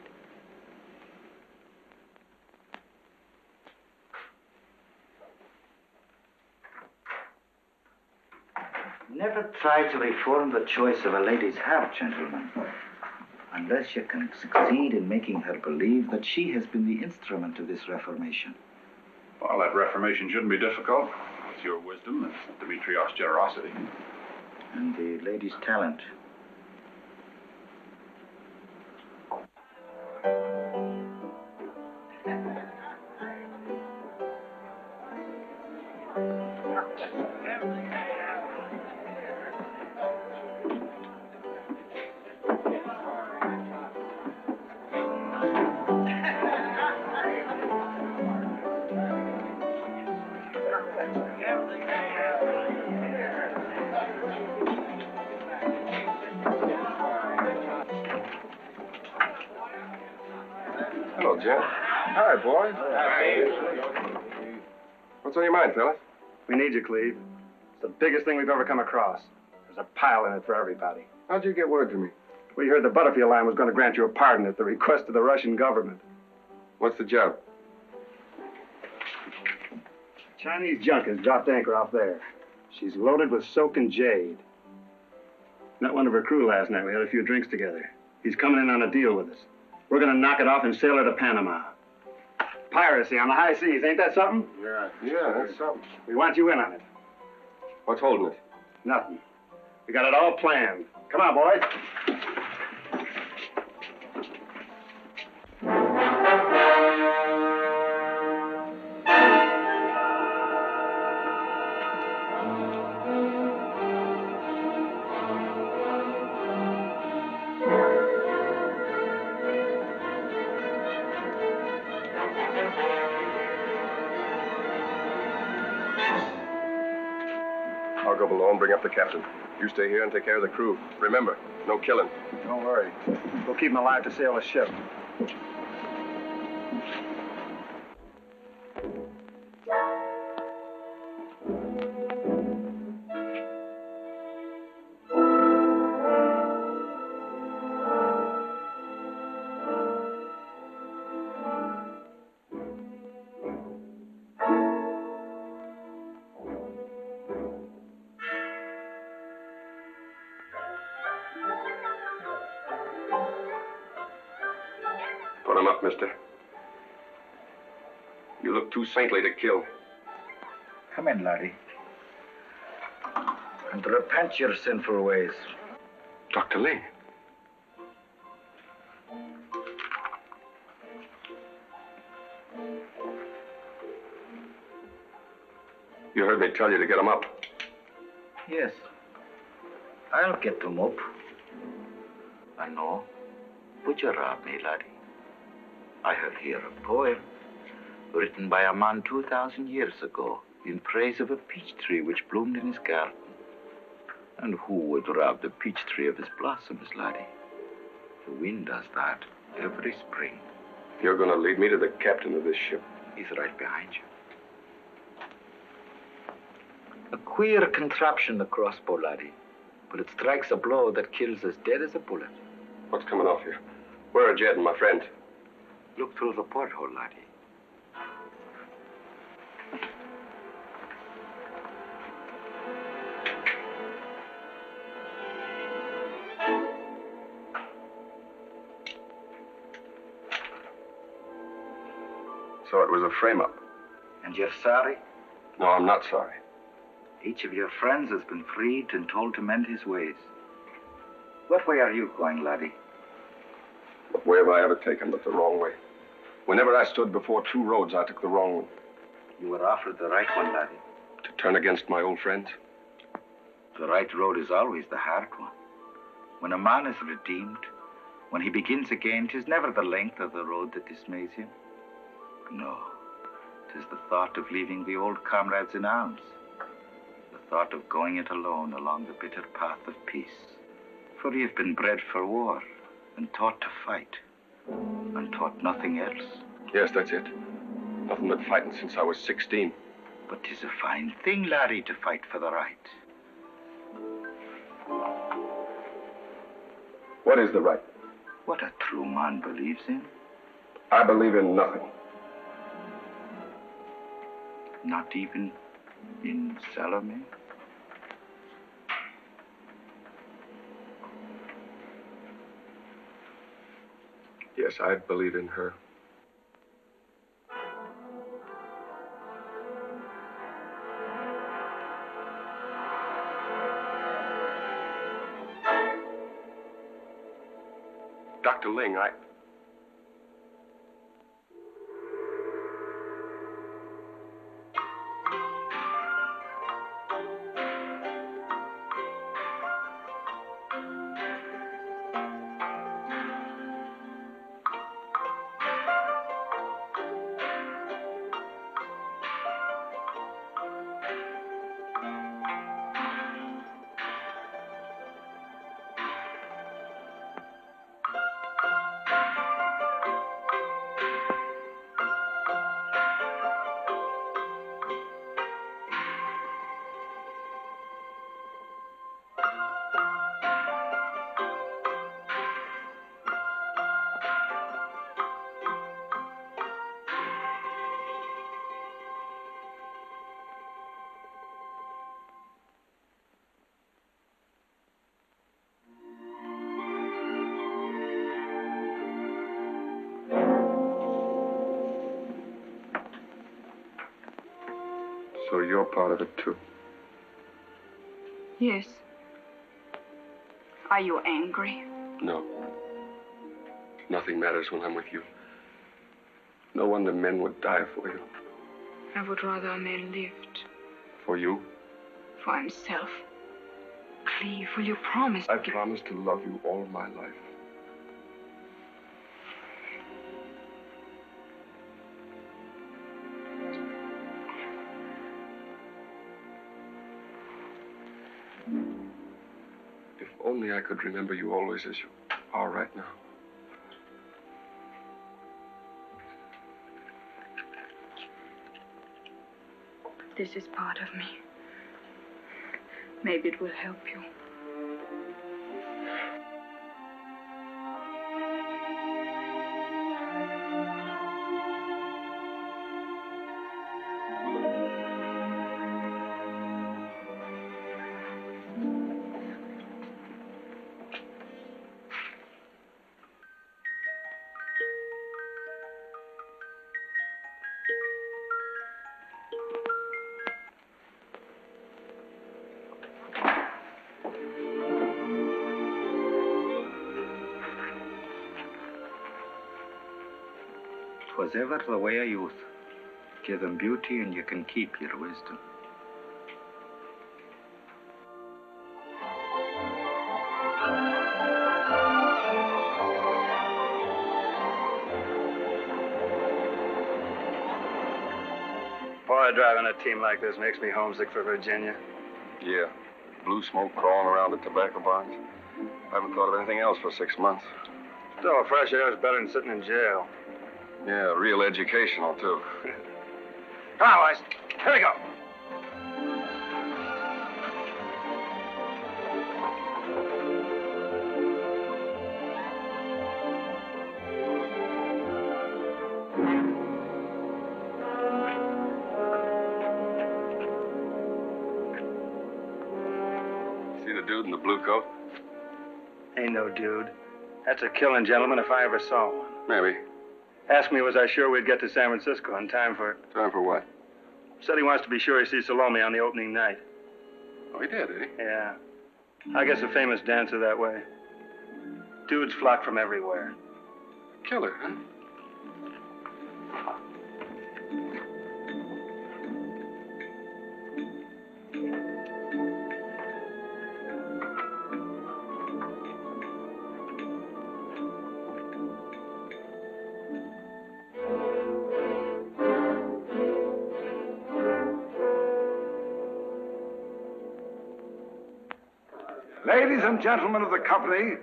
Never try to reform the choice of a lady's heart, gentlemen, unless you can succeed in making her believe that she has been the instrument of this reformation. Well, that reformation shouldn't be difficult. With your wisdom and Dimitrios' generosity. And the lady's talent. Hello, Jen. Hi, boys. What's on your mind, fellas? We need you, Cleve. It's the biggest thing we've ever come across. There's a pile in it for everybody. How'd you get word to me? We heard the Butterfield line was going to grant you a pardon at the request of the Russian government. What's the job? Chinese junk has dropped anchor off there. She's loaded with soak and jade. Met one of her crew last night. We had a few drinks together. He's coming in on a deal with us. We're going to knock it off and sail her to Panama. Piracy on the high seas, ain't that something? Yeah, that's something. We want you in on it. What's holding it? Nothing. We got it all planned. Come on, boys. I'll go below and bring up the captain. You stay here and take care of the crew. Remember, no killing. Don't worry. We'll keep them alive to sail the ship. Put him up, mister. You look too saintly to kill. Come in, laddie. And repent your sinful ways. Dr. Ling. You heard me tell you to get him up. Yes. I'll get them up. I know. Would you rob me, laddie? I have here a poem written by a man 2,000 years ago in praise of a peach tree which bloomed in his garden. And who would rob the peach tree of its blossoms, laddie? The wind does that every spring. You're going to lead me to the captain of this ship. He's right behind you. A queer contraption, the crossbow, laddie. But it strikes a blow that kills as dead as a bullet. What's coming off here? Where are Jed and my friend? Look through the porthole, laddie. So it was a frame-up. And you're sorry? No, I'm not sorry. Each of your friends has been freed and told to mend his ways. What way are you going, laddie? What way have I ever taken but the wrong way? Whenever I stood before two roads, I took the wrong one. You were offered the right one, laddie. To turn against my old friends? The right road is always the hard one. When a man is redeemed, when he begins again, 'tis never the length of the road that dismays him. No, 'tis the thought of leaving the old comrades in arms. The thought of going it alone along the bitter path of peace. For he has been bred for war and taught to fight, and taught nothing else. Yes, that's it. Nothing but fighting since I was 16. But 'tis a fine thing, laddie, to fight for the right. What is the right? What a true man believes in. I believe in nothing. Not even in Salome? Yes, I believe in her. Dr. Ling, So you're part of it, too. Yes. Are you angry? No. Nothing matters when I'm with you. No wonder men would die for you. I would rather a man lived. For you? For himself. Cleve, will you promise? I promise to love you all my life. If only I could remember you always as you are right now. This is part of me. Maybe it will help you. Was ever the way of youth. Give them beauty and you can keep your wisdom. Boy, driving a team like this makes me homesick for Virginia. Yeah. Blue smoke crawling around the tobacco barns. I haven't thought of anything else for 6 months. Still, fresh air is better than sitting in jail. Yeah, real educational, too. Come on, boys. Here we go. See the dude in the blue coat? Ain't no dude. That's a killing gentleman if I ever saw one. Maybe. Asked me was I sure we'd get to San Francisco in time for... Time for what? Said he wants to be sure he sees Salome on the opening night. Oh, he did, eh? Yeah. I guess a famous dancer that way. Dudes flock from everywhere. Killer, huh? Ladies and gentlemen of the company,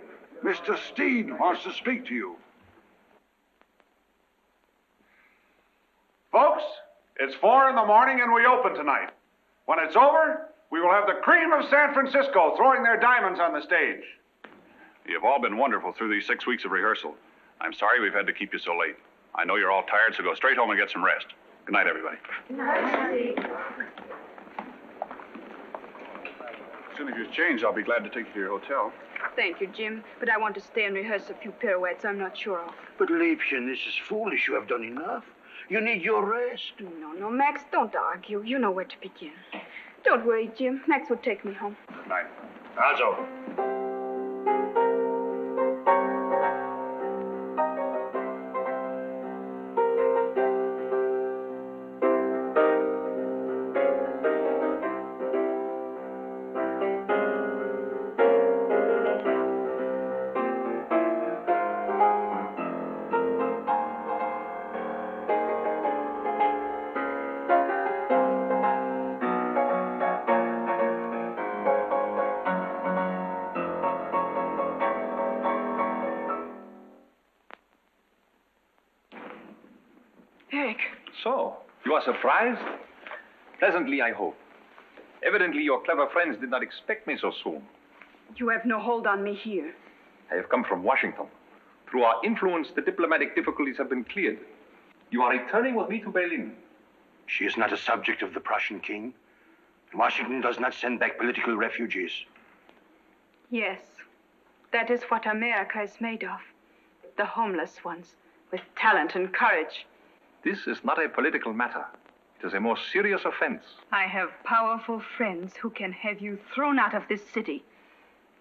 Mr. Steed wants to speak to you. Folks, it's 4 in the morning and we open tonight. When it's over, we will have the cream of San Francisco throwing their diamonds on the stage. You've all been wonderful through these 6 weeks of rehearsal. I'm sorry we've had to keep you so late. I know you're all tired, so go straight home and get some rest. Good night, everybody. As soon as you've changed, I'll be glad to take you to your hotel. Thank you, Jim. But I want to stay and rehearse a few pirouettes I'm not sure of. But, Liebchen, this is foolish. You have done enough. You need your rest. No, Max, don't argue. You know where to begin. Don't worry, Jim. Max will take me home. Good night. Also. So, you are surprised? Pleasantly, I hope. Evidently, your clever friends did not expect me so soon. You have no hold on me here. I have come from Washington. Through our influence, the diplomatic difficulties have been cleared. You are returning with me to Berlin. She is not a subject of the Prussian king. Washington does not send back political refugees. Yes, that is what America is made of. The homeless ones, with talent and courage. This is not a political matter. It is a more serious offense. I have powerful friends who can have you thrown out of this city.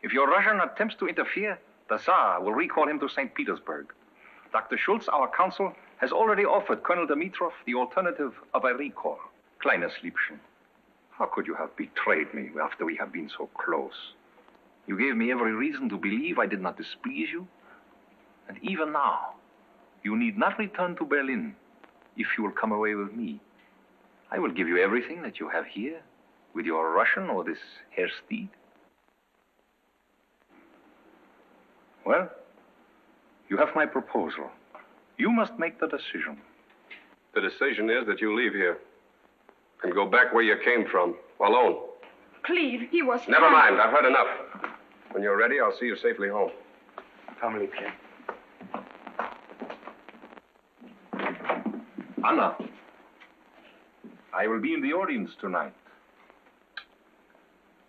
If your Russian attempts to interfere, the Tsar will recall him to St. Petersburg. Dr. Schultz, our counsel, has already offered Colonel Dimitrov the alternative of a recall. Kleines Liebchen, how could you have betrayed me after we have been so close? You gave me every reason to believe I did not displease you. And even now, you need not return to Berlin if you will come away with me. I will give you everything that you have here, with your Russian or this Herr Steed. Well, you have my proposal. You must make the decision. The decision is that you leave here and go back where you came from, alone. Cleve, he was... Never mind, I've heard enough. When you're ready, I'll see you safely home. Come, Liebchen. Anna, I will be in the audience tonight.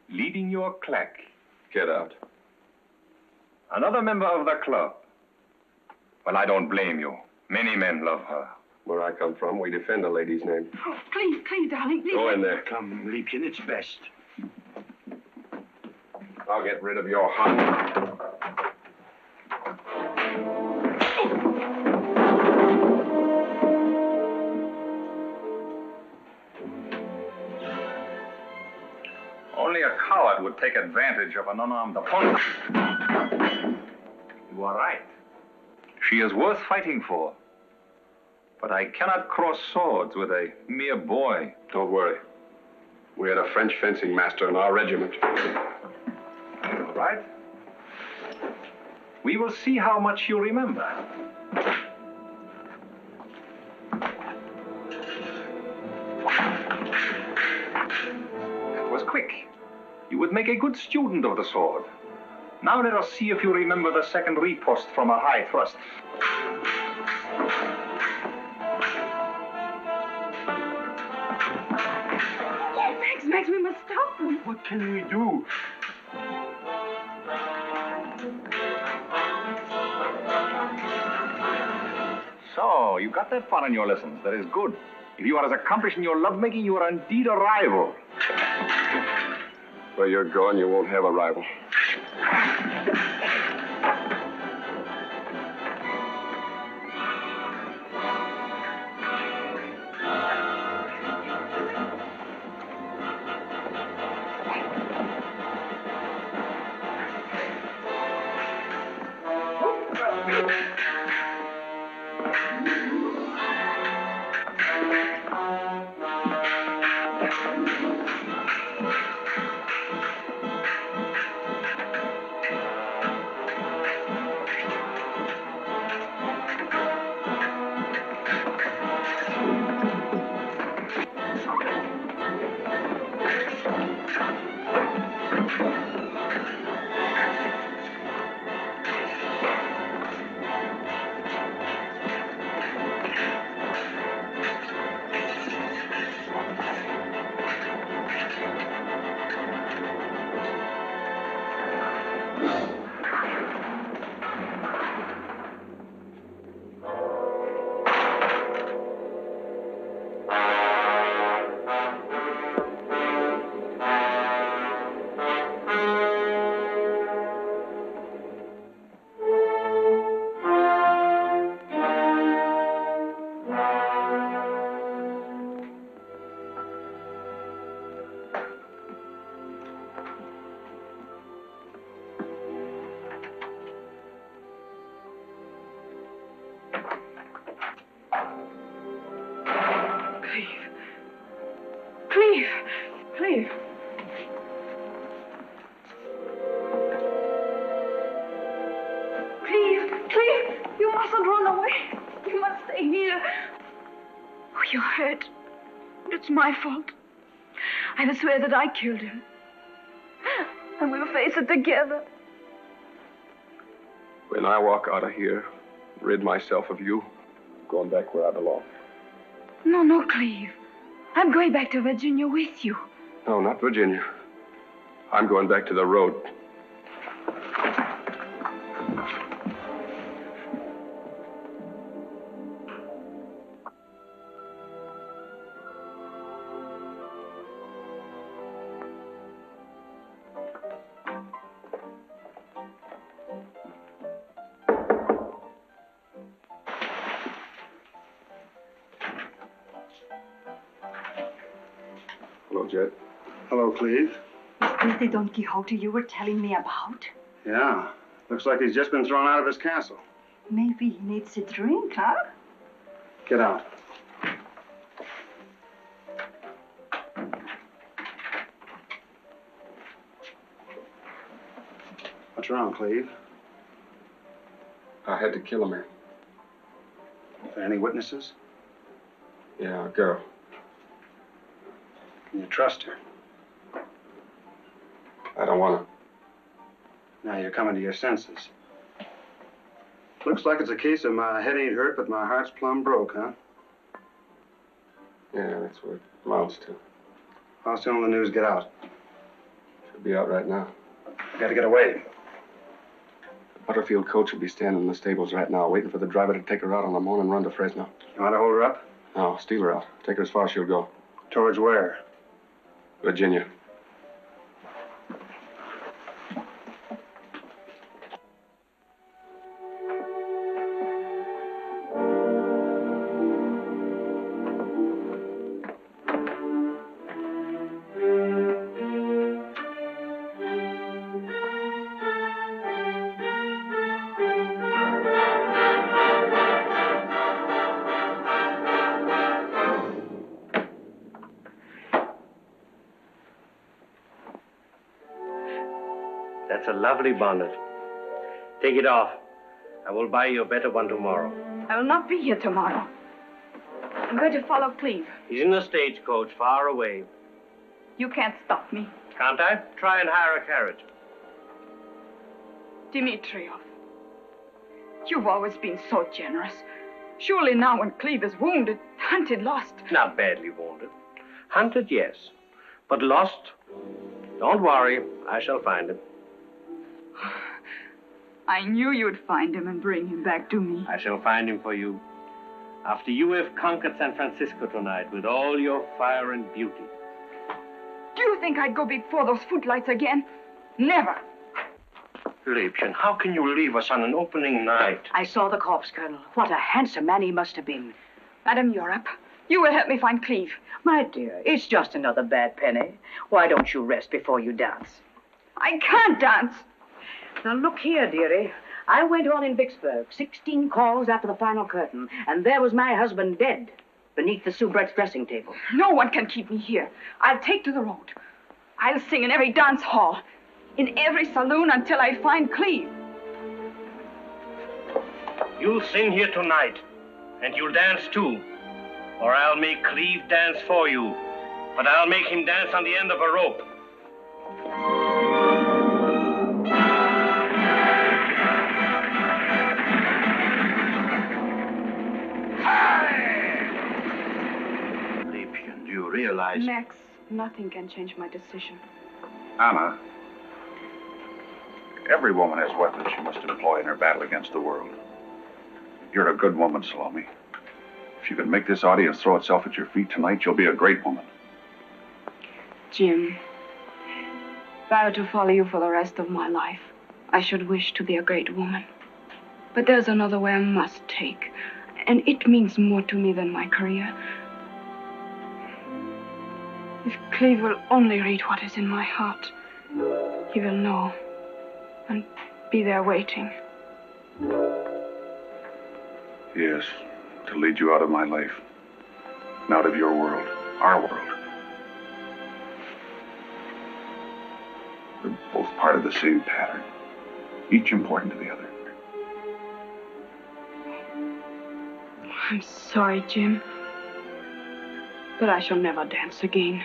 Leading your claque. Get out. Another member of the club. Well, I don't blame you. Many men love her. Where I come from, we defend a lady's name. Oh, Cleve, darling, please. Go in there. Come, Liebchen, it's best. I'll get rid of your heart. Only a coward would take advantage of an unarmed opponent. You are right. She is worth fighting for. But I cannot cross swords with a mere boy. Don't worry. We had a French fencing master in our regiment. All right. We will see how much you remember. That was quick. You would make a good student of the sword. Now let us see if you remember the second riposte from a high thrust. Oh, Max, we must stop them. What can we do? So, You got that fun in your lessons. That is good. If you are as accomplished in your lovemaking, you are indeed a rival. Where you're going, you won't have a rival. Cleve. Cleve, you mustn't run away. You must stay here. Oh, you're hurt. It's my fault. I will swear that I killed him. And we'll face it together. When I walk out of here, rid myself of you, I'm going back where I belong. No, Cleve. I'm going back to Virginia with you. No, not Virginia. I'm going back to the road. Hello, Jed. Hello, Cleve. Is this the Don Quixote you were telling me about? Yeah. Looks like he's just been thrown out of his castle. Maybe he needs a drink, huh? Get out. What's wrong, Cleve? I had to kill a man. Are there any witnesses? Yeah, a girl. Can you trust her? I don't want to. Now you're coming to your senses. Looks like it's a case of my head ain't hurt, but my heart's plumb broke, huh? Yeah, that's what it amounts to. How soon will the news get out? Should be out right now. You gotta get away. The Butterfield coach will be standing in the stables right now, waiting for the driver to take her out on the morning run to Fresno. You want to hold her up? No, steal her out. Take her as far as she'll go. Towards where? Virginia. That's a lovely bonnet. Take it off. I will buy you a better one tomorrow. I will not be here tomorrow. I'm going to follow Cleve. He's in a stagecoach far away. You can't stop me. Can't I? Try and hire a carriage. Dimitriov, you've always been so generous. Surely now when Cleve is wounded, hunted, lost. Not badly wounded. Hunted, yes. But lost? Don't worry. I shall find him. I knew you'd find him and bring him back to me. I shall find him for you. After you have conquered San Francisco tonight with all your fire and beauty. Do you think I'd go before those footlights again? Never. Liebchen, how can you leave us on an opening night? I saw the corpse, Colonel. What a handsome man he must have been. Madam Europe, you will help me find Cleve. My dear, it's just another bad penny. Why don't you rest before you dance? I can't dance. Now, look here, dearie. I went on in Vicksburg, 16 calls after the final curtain, and there was my husband dead beneath the soubrette's dressing table. No one can keep me here. I'll take to the road. I'll sing in every dance hall, in every saloon until I find Cleve. You'll sing here tonight, and you'll dance too. Or I'll make Cleve dance for you. But I'll make him dance on the end of a rope. Liebchen, do you realize... Max, nothing can change my decision. Anna, every woman has weapons she must employ in her battle against the world. You're a good woman, Salome. If you can make this audience throw itself at your feet tonight, you'll be a great woman. Jim, if I were to follow you for the rest of my life, I should wish to be a great woman. But there's another way I must take, and it means more to me than my career. If Cleve will only read what is in my heart, he will know and be there waiting. Yes, to lead you out of my life, and out of your world, our world. We're both part of the same pattern, each important to the other. I'm sorry, Jim, but I shall never dance again.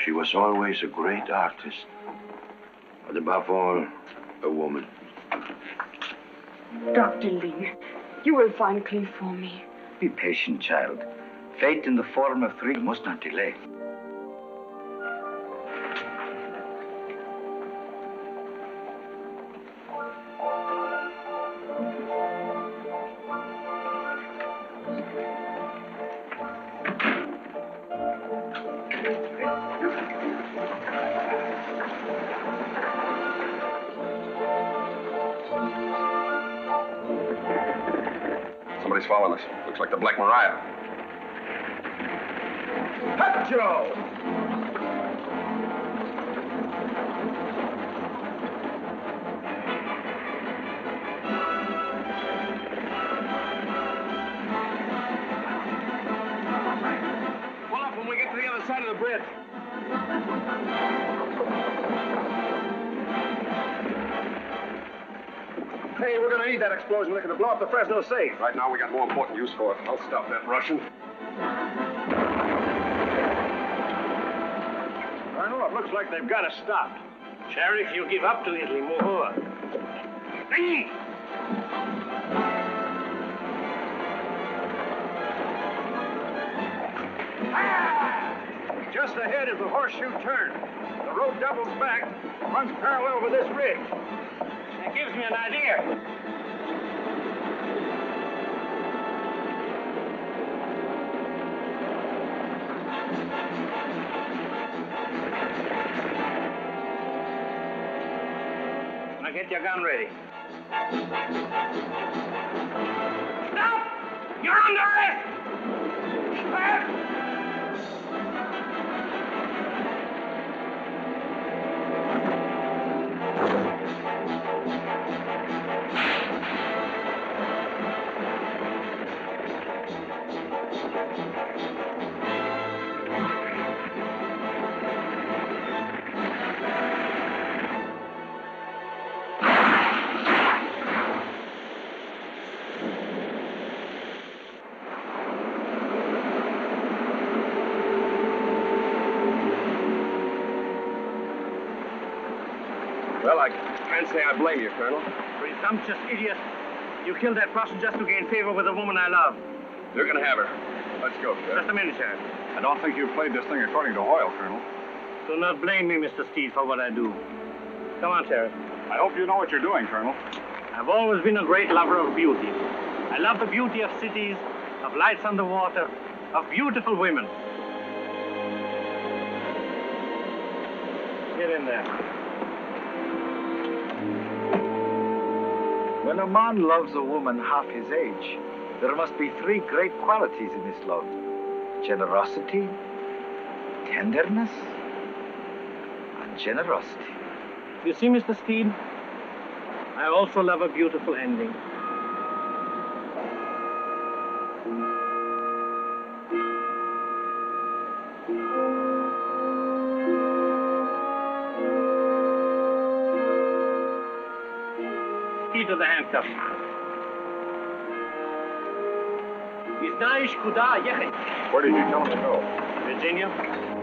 She was always a great artist, but above all, a woman. Dr. Ling, you will find Cleve for me. Be patient, child. Fate in the form of three must not delay. Somebody's following us. Looks like the Black Mariah. Hacho! Pull up when we get to the other side of the bridge. Hey, we're gonna need that explosion liquor to blow up the Fresno safe. Right now, we got more important use for it. I'll stop that Russian. Colonel, it looks like they've got us stopped. Sheriff, you give up to Italy, more. Just ahead is the horseshoe turn. The road doubles back, runs parallel with this ridge. That gives me an idea. Now get your gun ready. Stop! You're under arrest! Well, I can't say I blame you, Colonel. Presumptuous idiot. You killed that Russian just to gain favor with the woman I love. You're gonna have her. Let's go, Sheriff. Just a minute, Sheriff. I don't think you've played this thing according to Hoyle, Colonel. Do not blame me, Mr. Steed, for what I do. Come on, Sheriff. I hope you know what you're doing, Colonel. I've always been a great lover of beauty. I love the beauty of cities, of lights on the water, of beautiful women. Get in there. When a man loves a woman half his age, there must be three great qualities in this love: generosity, tenderness, and generosity. You see, Mr. Steed, I also love a beautiful ending. Key to the handcuffs. Where did you tell him to go? Virginia.